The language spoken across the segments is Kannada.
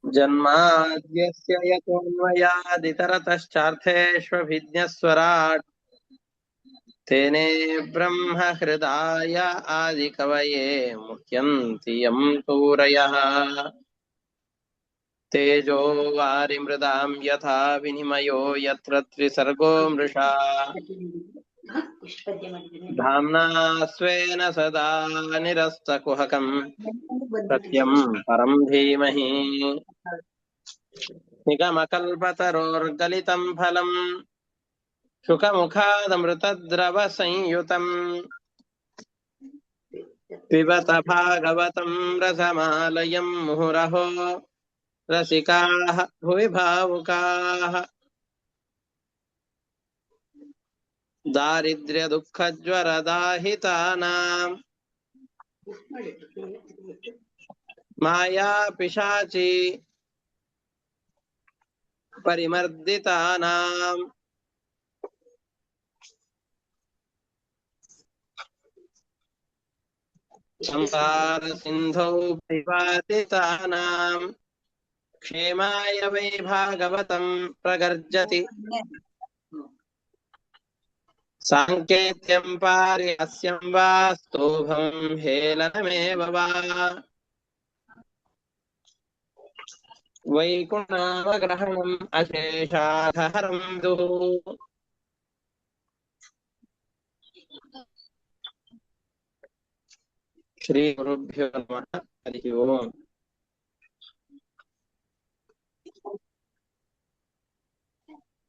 जन्माद्यस्य यतोऽन्वयादितरतश्चार्थेष्वभिज्ञस्वराट् तेने ब्रह्म हृदाय आदिकवये मुह्यन्ति यं सूरयः तेजो वारिमृदां यथा विनिमयो यत्र त्रिसर्गो मृषा धाम्ना स्वेन सदा निरस्तकुहकं सत्यं परं धीमहि निगमकल्पतरोर्गलितं फलम् शुकमुखादमृतद्रवसंयुतम् पिबत भागवतं रसमालयं मुहुरहो रसिकाः भुवि भावुकाः दारिद्र्यदुःखज्वरदाहितानां मायापिशाचि परिमर्दितानां संसारसिन्धौ परिपातितानां क्षेमाय वै भागवतं प्रगर्जति साङ्केत्यं पारिहास्यं वा स्तोभं हेलनमेव वा वैकुण्ठनामग्रहणम् अशेषाधहरं दुः ಶ್ರೀಗುರುಭ್ಯೋ ನಮಃ ಹರಿ ಓಂ.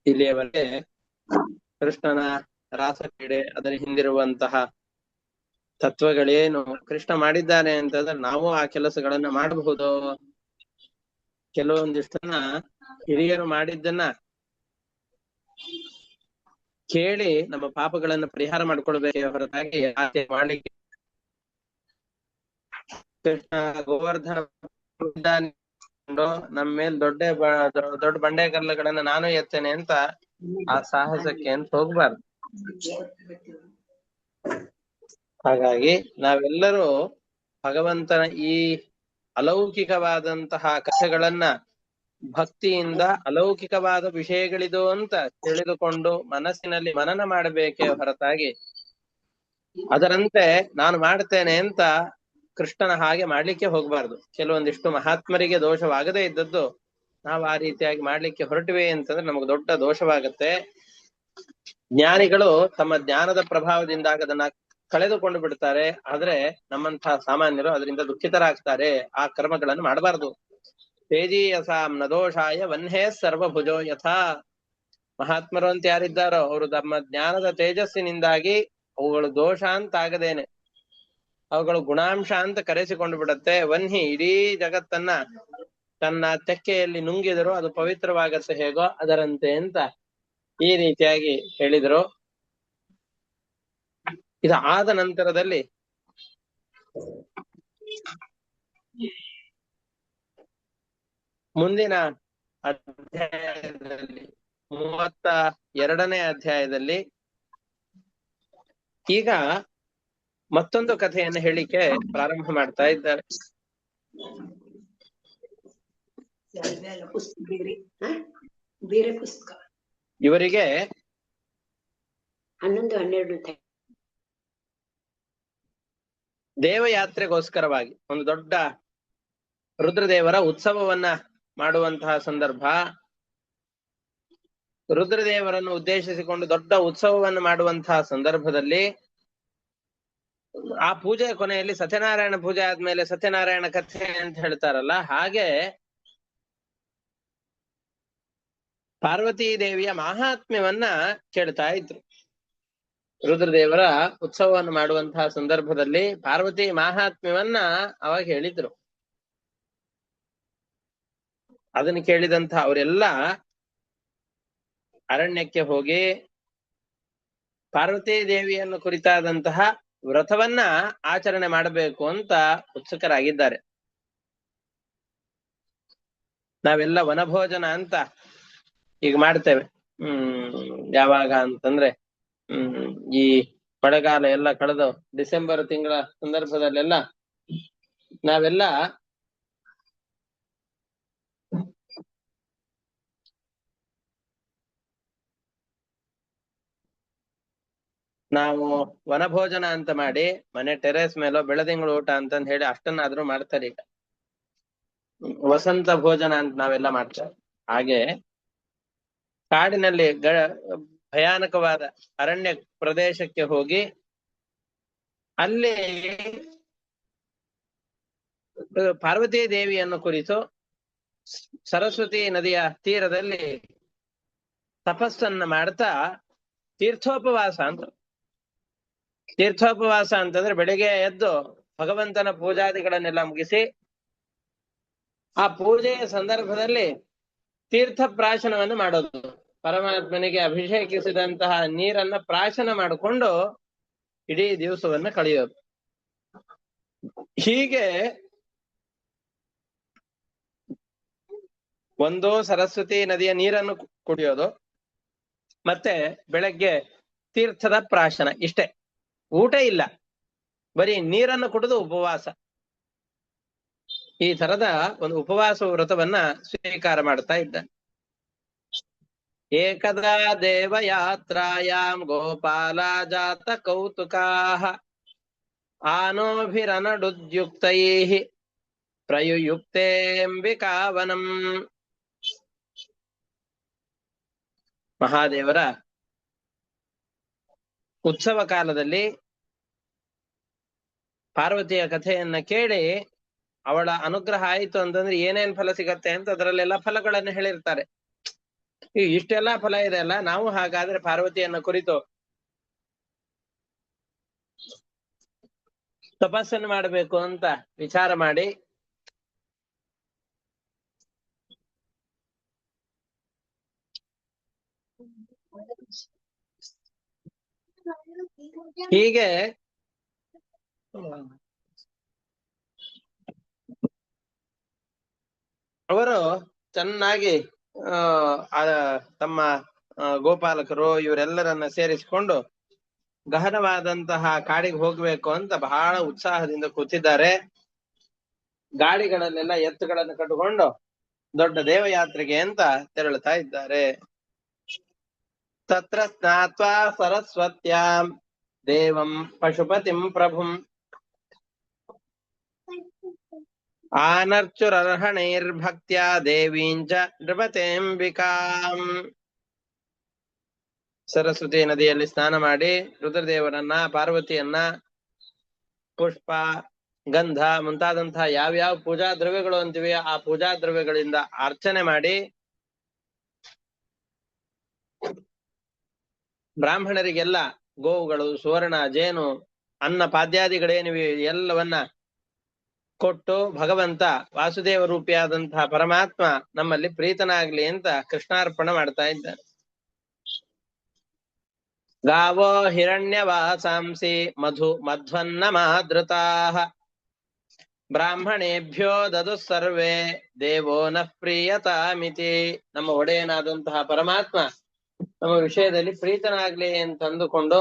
ಇಲ್ಲಿಯವರೆಗೆ ಕೃಷ್ಣನ ರಾಸಕ್ರೀಡೆ ಅದರ ಹಿಂದಿರುವಂತಹ ತತ್ವಗಳೇನು, ಕೃಷ್ಣ ಮಾಡಿದ್ದಾನೆ ಅಂತಂದ್ರೆ ನಾವು ಆ ಕೆಲಸಗಳನ್ನ ಮಾಡಬಹುದು. ಕೆಲವೊಂದಿಷ್ಟನ್ನ ಹಿರಿಯರು ಮಾಡಿದ್ದನ್ನ ಕೇಳಿ ನಮ್ಮ ಪಾಪಗಳನ್ನ ಪರಿಹಾರ ಮಾಡ್ಕೊಳ್ಬೇಕೆ ಹೊರತಾಗಿ ಆಚೆ ಮಾಡ್ಲಿಕ್ಕೆ ಕೃಷ್ಣ ಗೋವರ್ಧನ ನಮ್ಮ ಮೇಲೆ ದೊಡ್ಡ ಬಂಡೆ ಕಲ್ಲುಗಳನ್ನ ನಾನು ಎತ್ತೇನೆ ಅಂತ ಆ ಸಾಹಸಕ್ಕೆ ಅಂತ ಹೋಗ್ಬಾರ್ದು. ಹಾಗಾಗಿ ನಾವೆಲ್ಲರೂ ಭಗವಂತನ ಈ ಅಲೌಕಿಕವಾದಂತಹ ಕಥೆಗಳನ್ನ ಭಕ್ತಿಯಿಂದ ಅಲೌಕಿಕವಾದ ವಿಷಯಗಳಿದು ಅಂತ ತಿಳಿದುಕೊಂಡು ಮನಸ್ಸಿನಲ್ಲಿ ಮನನ ಮಾಡಬೇಕೇ ಹೊರತಾಗಿ ಅದರಂತೆ ನಾನು ಮಾಡ್ತೇನೆ ಅಂತ ಕೃಷ್ಣನ ಹಾಗೆ ಮಾಡ್ಲಿಕ್ಕೆ ಹೋಗ್ಬಾರ್ದು. ಕೆಲವೊಂದಿಷ್ಟು ಮಹಾತ್ಮರಿಗೆ ದೋಷವಾಗದೇ ಇದ್ದದ್ದು ನಾವು ಆ ರೀತಿಯಾಗಿ ಮಾಡ್ಲಿಕ್ಕೆ ಹೊರಟಿವೆ ಅಂತಂದ್ರೆ ನಮಗೆ ದೊಡ್ಡ ದೋಷವಾಗುತ್ತೆ. ಜ್ಞಾನಿಗಳು ತಮ್ಮ ಜ್ಞಾನದ ಪ್ರಭಾವದಿಂದಾಗ ಅದನ್ನ ಕಳೆದುಕೊಂಡು ಬಿಡ್ತಾರೆ. ಆದ್ರೆ ನಮ್ಮಂತಹ ಸಾಮಾನ್ಯರು ಅದರಿಂದ ದುಃಖಿತರಾಗ್ತಾರೆ. ಆ ಕರ್ಮಗಳನ್ನು ಮಾಡಬಾರ್ದು. ತೇಜೀಯಸಾಂ ನದೋಷಾಯ ವನ್ಹೇ ಸರ್ವಭುಜೋ ಯಥಾ. ಮಹಾತ್ಮರು ಅಂತ ಯಾರಿದ್ದಾರೋ ಅವರು ತಮ್ಮ ಜ್ಞಾನದ ತೇಜಸ್ಸಿನಿಂದಾಗಿ ಅವುಗಳು ದೋಷ ಅಂತ ಆಗದೇನೆ ಅವುಗಳು ಗುಣಾಂಶ ಅಂತ ಕರೆಸಿಕೊಂಡು ಬಿಡುತ್ತೆ. ವನ್ಹಿ ಇಡೀ ಜಗತ್ತನ್ನ ತನ್ನ ತೆಕ್ಕೆಯಲ್ಲಿ ನುಂಗಿದರೂ ಅದು ಪವಿತ್ರವಾಗತ್ತೆ ಹೇಗೋ ಅದರಂತೆ ಅಂತ ಈ ರೀತಿಯಾಗಿ ಹೇಳಿದರು. ಇದು ಆದ ನಂತರದಲ್ಲಿ ಮುಂದಿನ ಅಧ್ಯಾಯದಲ್ಲಿ 32ನೇ ಅಧ್ಯಾಯದಲ್ಲಿ ಈಗ ಮತ್ತೊಂದು ಕಥೆಯನ್ನು ಹೇಳಿಕೆ ಪ್ರಾರಂಭ ಮಾಡ್ತಾ ಇದ್ದಾರೆ. ಇವರಿಗೆ 11-12 ದೇವಯಾತ್ರೆಗೋಸ್ಕರವಾಗಿ ಒಂದು ದೊಡ್ಡ ರುದ್ರದೇವರ ಉತ್ಸವವನ್ನ ಮಾಡುವಂತಹ ಸಂದರ್ಭ. ರುದ್ರದೇವರನ್ನು ಉದ್ದೇಶಿಸಿಕೊಂಡು ದೊಡ್ಡ ಉತ್ಸವವನ್ನು ಮಾಡುವಂತಹ ಸಂದರ್ಭದಲ್ಲಿ ಆ ಪೂಜೆಯ ಕೊನೆಯಲ್ಲಿ ಸತ್ಯನಾರಾಯಣ ಪೂಜೆ ಆದ್ಮೇಲೆ ಸತ್ಯನಾರಾಯಣ ಕಥೆ ಅಂತ ಹೇಳ್ತಾರಲ್ಲ, ಹಾಗೆ ಪಾರ್ವತೀ ದೇವಿಯ ಮಾಹಾತ್ಮ್ಯವನ್ನ ಕೇಳ್ತಾ ಇದ್ರು. ರುದ್ರದೇವರ ಉತ್ಸವವನ್ನು ಮಾಡುವಂತಹ ಸಂದರ್ಭದಲ್ಲಿ ಪಾರ್ವತಿ ಮಾಹಾತ್ಮ್ಯವನ್ನ ಅವಾಗ ಹೇಳಿದ್ರು. ಅದನ್ನು ಕೇಳಿದಂತಹ ಅವರೆಲ್ಲ ಅರಣ್ಯಕ್ಕೆ ಹೋಗಿ ಪಾರ್ವತೀ ದೇವಿಯನ್ನು ಕುರಿತಾದಂತಹ ವ್ರತವನ್ನ ಆಚರಣೆ ಮಾಡಬೇಕು ಅಂತ ಉತ್ಸುಕರಾಗಿದ್ದಾರೆ. ನಾವೆಲ್ಲ ವನಭೋಜನ ಅಂತ ಈಗ ಮಾಡ್ತೇವೆ. ಯಾವಾಗ ಅಂತಂದ್ರೆ ಈ ಮಳೆಗಾಲ ಎಲ್ಲ ಕಳೆದು ಡಿಸೆಂಬರ್ ತಿಂಗಳ ಸಂದರ್ಭದಲ್ಲೆಲ್ಲ ನಾವೆಲ್ಲ ನಾವು ವನಭೋಜನ ಅಂತ ಮಾಡಿ ಮನೆ ಟೆರೇಸ್ ಮೇಲೋ ಬೆಳದಿಂಗಳು ಊಟ ಅಂತಂದ್ ಹೇಳಿ ಅಷ್ಟನ್ನಾದ್ರೂ ಮಾಡ್ತಾರೆ ಈಗ. ವಸಂತ ಭೋಜನ ಅಂತ ನಾವೆಲ್ಲ ಮಾಡ್ತೇವೆ. ಹಾಗೆ ಕಾಡಿನಲ್ಲಿ ಭಯಾನಕವಾದ ಅರಣ್ಯ ಪ್ರದೇಶಕ್ಕೆ ಹೋಗಿ ಅಲ್ಲಿ ಪಾರ್ವತೀ ದೇವಿಯನ್ನು ಕುರಿತು ಸರಸ್ವತಿ ನದಿಯ ತೀರದಲ್ಲಿ ತಪಸ್ಸನ್ನ ಮಾಡ್ತಾ ತೀರ್ಥೋಪವಾಸ ಅಂತ. ತೀರ್ಥೋಪವಾಸ ಅಂತಂದ್ರೆ ಬೆಳಿಗ್ಗೆ ಎದ್ದು ಭಗವಂತನ ಪೂಜಾದಿಗಳನ್ನೆಲ್ಲ ಮುಗಿಸಿ ಆ ಪೂಜೆಯ ಸಂದರ್ಭದಲ್ಲಿ ತೀರ್ಥ ಪ್ರಾಶನವನ್ನು ಮಾಡೋದು. ಪರಮಾತ್ಮನಿಗೆ ಅಭಿಷೇಕಿಸಿದಂತಹ ನೀರನ್ನ ಪ್ರಾಶನ ಮಾಡಿಕೊಂಡು ಇಡೀ ದಿವಸವನ್ನ ಕಳೆಯೋದು. ಹೀಗೆ ಒಂದು ಸರಸ್ವತಿ ನದಿಯ ನೀರನ್ನು ಕುಡಿಯೋದು, ಮತ್ತೆ ಬೆಳಗ್ಗೆ ತೀರ್ಥದ ಪ್ರಾಶನ, ಇಷ್ಟೇ. ಊಟ ಇಲ್ಲ, ಬರೀ ನೀರನ್ನು ಕುಡಿದು ಉಪವಾಸ. ಈ ತರದ ಒಂದು ಉಪವಾಸ ವ್ರತವನ್ನ ಸ್ವೀಕಾರ ಮಾಡ್ತಾ ಇದ್ದ. ಏಕದಾ ದೇವಯಾತ್ರಾಯಾಂ ಗೋಪಾಲ ಜಾತ ಕೌತುಕಾಃ ಆನೋಭಿರನಡುದ್ಯುಕ್ತೈಃ ಪ್ರಯುಯುಕ್ತೇಂಬಿಕಾವನಂ. ಮಹಾದೇವರ ಉತ್ಸವ ಕಾಲದಲ್ಲಿ ಪಾರ್ವತಿಯ ಕಥೆಯನ್ನ ಕೇಳಿ ಅವಳ ಅನುಗ್ರಹ ಆಯಿತು ಅಂತಂದ್ರೆ ಏನೇನ್ ಫಲ ಸಿಗತ್ತೆ ಅಂತ ಅದರಲ್ಲೆಲ್ಲ ಫಲಗಳನ್ನು ಹೇಳಿರ್ತಾರೆ. ಇಷ್ಟೆಲ್ಲ ಫಲ ಇದೆ ಅಲ್ಲ, ನಾವು ಹಾಗಾದ್ರೆ ಪಾರ್ವತಿಯನ್ನ ಕುರಿತು ತಪಸ್ಸನ್ನು ಮಾಡಬೇಕು ಅಂತ ವಿಚಾರ ಮಾಡಿ ಹೀಗೆ ಅವರು ಚೆನ್ನಾಗಿ ತಮ್ಮ ಗೋಪಾಲಕರು ಇವರೆಲ್ಲರನ್ನ ಸೇರಿಸಿಕೊಂಡು ಗಹನವಾದಂತಹ ಕಾಡಿಗೆ ಹೋಗ್ಬೇಕು ಅಂತ ಬಹಳ ಉತ್ಸಾಹದಿಂದ ಕೂತಿದ್ದಾರೆ. ಗಾಡಿಗಳನ್ನೆಲ್ಲ ಎತ್ತುಗಳನ್ನು ಕಟ್ಟಿಕೊಂಡು ದೊಡ್ಡ ದೇವಯಾತ್ರೆಗೆ ಅಂತ ತೆರಳುತ್ತಾ ಇದ್ದಾರೆ. ತತ್ರ ಸ್ನಾತ್ವಾ ಸರಸ್ವತ್ಯಾಂ ದೇವಂ ಪಶುಪತಿಂ ಪ್ರಭುಂ ಆನರ್ಚುರರ್ಹಣೈರ್ಭಕ್ತ್ಯಾ ದೇವೀಂಚ ನೃಪತೇಂಬಿಕಾಂ. ಸರಸ್ವತಿ ನದಿಯಲ್ಲಿ ಸ್ನಾನ ಮಾಡಿ ರುದ್ರದೇವರನ್ನ, ಪಾರ್ವತಿಯನ್ನ ಪುಷ್ಪ, ಗಂಧ ಮುಂತಾದಂತಹ ಯಾವ್ಯಾವ ಪೂಜಾ ದ್ರವ್ಯಗಳು ಅಂತಿವೆ ಆ ಪೂಜಾ ದ್ರವ್ಯಗಳಿಂದ ಅರ್ಚನೆ ಮಾಡಿ ಬ್ರಾಹ್ಮಣರಿಗೆಲ್ಲ ಗೋವುಗಳು, ಸುವರ್ಣ, ಜೇನು, ಅನ್ನ ಪಾದ್ಯಾದಿಗಳೇನಿವೆ ಎಲ್ಲವನ್ನ ಕೊಟ್ಟು ಭಗವಂತ ವಾಸುದೇವ ರೂಪಿಯಾದಂತಹ ಪರಮಾತ್ಮ ನಮ್ಮಲ್ಲಿ ಪ್ರೀತನಾಗ್ಲಿ ಅಂತ ಕೃಷ್ಣಾರ್ಪಣ ಮಾಡ್ತಾ ಇದ್ದಾರೆ. ಗಾವೋ ಹಿರಣ್ಯವಾಸಾಂಸಿ ಮಧು ಮಧ್ವನ್ನ ಮಾದೃತಾಃ ಬ್ರಾಹ್ಮಣೇಭ್ಯೋ ದದು ಸರ್ವೇ ದೇವೋ ನ ಪ್ರೀಯತಾಮಿತಿ. ನಮ್ಮ ಒಡೆಯನಾದಂತಹ ಪರಮಾತ್ಮ ನಮ್ಮ ವಿಷಯದಲ್ಲಿ ಪ್ರೀತನಾಗ್ಲಿ ಅಂತ ಅಂದುಕೊಂಡು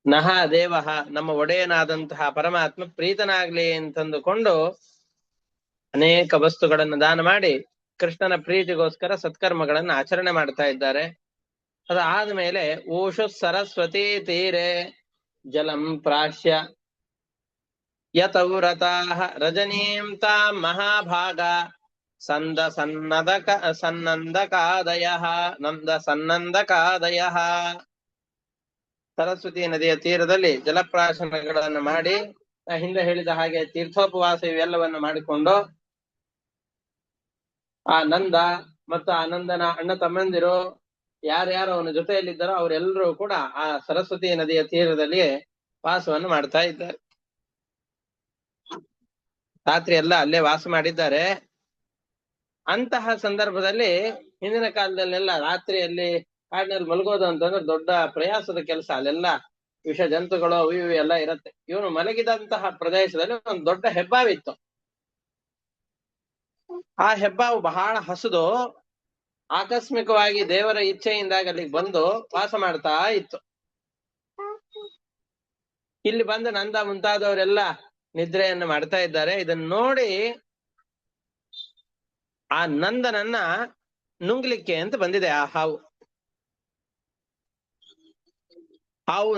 ನಹ ದೇವ, ನಮ್ಮ ಒಡೆಯನಾದಂತಹ ಪರಮಾತ್ಮ ಪ್ರೀತನಾಗ್ಲಿ ಅಂತಂದುಕೊಂಡು ಅನೇಕ ವಸ್ತುಗಳನ್ನು ದಾನ ಮಾಡಿ ಕೃಷ್ಣನ ಪ್ರೀತಿಗೋಸ್ಕರ ಸತ್ಕರ್ಮಗಳನ್ನು ಆಚರಣೆ ಮಾಡ್ತಾ ಇದ್ದಾರೆ. ಅದಾದ್ಮೇಲೆ ಊಷು ಸರಸ್ವತಿ ತೀರೆ ಜಲಂ ಪ್ರಾಶ್ಯ ಯತವ್ರತಾಃ ರಜನೀಂ ತಾಂ ಮಹಾಭಾಗ ಸನ್ನಂದಕಾದಯಃ. ಸರಸ್ವತಿ ನದಿಯ ತೀರದಲ್ಲಿ ಜಲಪ್ರಾಶನಗಳನ್ನು ಮಾಡಿ ಹಿಂದೆ ಹೇಳಿದ ಹಾಗೆ ತೀರ್ಥೋಪವಾಸ ಇವೆಲ್ಲವನ್ನು ಮಾಡಿಕೊಂಡು ಆ ನಂದ ಮತ್ತು ಆನಂದನ ಅಣ್ಣ ತಮ್ಮಂದಿರು ಯಾರ್ಯಾರು ಅವನ ಜೊತೆಯಲ್ಲಿದ್ದಾರೋ ಅವರೆಲ್ಲರೂ ಕೂಡ ಆ ಸರಸ್ವತಿ ನದಿಯ ತೀರದಲ್ಲಿ ವಾಸವನ್ನು ಮಾಡ್ತಾ ಇದ್ದಾರೆ. ರಾತ್ರಿ ಎಲ್ಲ ಅಲ್ಲೇ ವಾಸ ಮಾಡಿದ್ದಾರೆ. ಅಂತಹ ಸಂದರ್ಭದಲ್ಲಿ ಹಿಂದಿನ ಕಾಲದಲ್ಲೆಲ್ಲ ರಾತ್ರಿಯಲ್ಲಿ ಕಾಡಿನಲ್ಲಿ ಮಲಗೋದು ಅಂತಂದ್ರೆ ದೊಡ್ಡ ಪ್ರಯಾಸದ ಕೆಲಸ. ಅಲ್ಲೆಲ್ಲ ವಿಷ ಜಂತುಗಳು ಅವು ಇವು ಎಲ್ಲ ಇರತ್ತೆ. ಇವನು ಮಲಗಿದಂತಹ ಪ್ರದೇಶದಲ್ಲಿ ಒಂದು ದೊಡ್ಡ ಹೆಬ್ಬಾವಿತ್ತು. ಆ ಹೆಬ್ಬಾವು ಬಹಳ ಹಸುದು ಆಕಸ್ಮಿಕವಾಗಿ ದೇವರ ಇಚ್ಛೆಯಿಂದಾಗಿ ಅಲ್ಲಿಗೆ ಬಂದು ವಾಸ ಮಾಡ್ತಾ ಇತ್ತು. ಇಲ್ಲಿ ಬಂದು ನಂದ ಮುಂತಾದವರೆಲ್ಲ ನಿದ್ರೆಯನ್ನು ಮಾಡ್ತಾ ಇದ್ದಾರೆ. ಇದನ್ನ ನೋಡಿ ಆ ನಂದನನ್ನ ನುಂಗ್ಲಿಕ್ಕೆ ಅಂತ ಬಂದಿದೆ ಆ ಹಾವು. ಹಾವು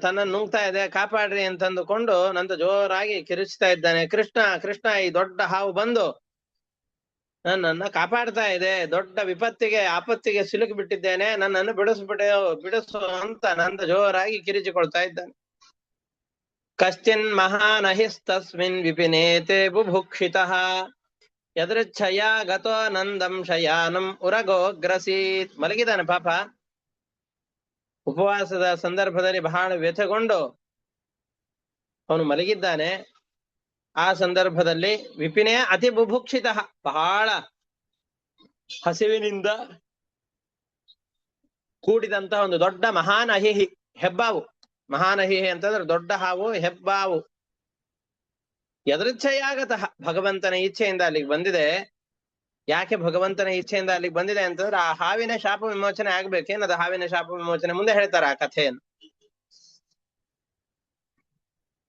ತನ್ನ ನುಂಗ್ತಾ ಇದೆ, ಕಾಪಾಡ್ರಿ ಅಂತಂದುಕೊಂಡು ನಂತ ಜೋರಾಗಿ ಕಿರಿಚ್ತಾ ಇದ್ದಾನೆ. ಕೃಷ್ಣ ಕೃಷ್ಣ, ಈ ದೊಡ್ಡ ಹಾವು ಬಂದು ನನ್ನನ್ನ ಕಾಪಾಡ್ತಾ ಇದೆ, ದೊಡ್ಡ ವಿಪತ್ತಿಗೆ ಆಪತ್ತಿಗೆ ಸಿಲುಕಿ ಬಿಟ್ಟಿದ್ದೇನೆ, ನನ್ನನ್ನು ಬಿಡಿಸು ಅಂತ ನಂತ ಜೋರಾಗಿ ಕಿರಿಚಿಕೊಳ್ತಾ ಇದ್ದಾನೆ. ಕಶ್ಚಿನ್ ಮಹಾನಹಿಸ್ತಸ್ಮಿನ್ ವಿಪಿನೇತೆ ಬುಭುಕ್ಷಿತಃ ಯದೃಚ್ಛಯ ಗತೋ ನಂದಂ ಶಯಾನಂ ಉರಗೋಗ್ರಸೀತ್. ಮಲಗಿದಾನೆ ಪಾಪ, ಉಪವಾಸದ ಸಂದರ್ಭದಲ್ಲಿ ಬಹಳ ವ್ಯಥೆಗೊಂಡು ಅವನು ಮಲಗಿದ್ದಾನೆ. ಆ ಸಂದರ್ಭದಲ್ಲಿ ವಿಪಿನೇ ಅತಿ ಬುಭುಕ್ಷಿತ, ಬಹಳ ಹಸಿವಿನಿಂದ ಕೂಡಿದಂತಹ ಒಂದು ದೊಡ್ಡ ಮಹಾನಹಿಹಿ, ಹೆಬ್ಬಾವು. ಮಹಾನಹಿಹಿ ಅಂತಂದ್ರೆ ದೊಡ್ಡ ಹಾವು, ಹೆಬ್ಬಾವು. ಯದೃಚ್ಛಯಾಗತಃ, ಭಗವಂತನ ಇಚ್ಛೆಯಿಂದ ಅಲ್ಲಿಗೆ ಬಂದಿದೆ. ಯಾಕೆ ಭಗವಂತನ ಇಚ್ಛೆಯಿಂದ ಅಲ್ಲಿಗೆ ಬಂದಿದೆ ಅಂತಂದ್ರೆ ಆ ಹಾವಿನ ಶಾಪ ವಿಮೋಚನೆ ಆಗ್ಬೇಕೇನದು. ಹಾವಿನ ಶಾಪ ವಿಮೋಚನೆ ಮುಂದೆ ಹೇಳ್ತಾರೆ ಆ ಕಥೆಯನ್ನು.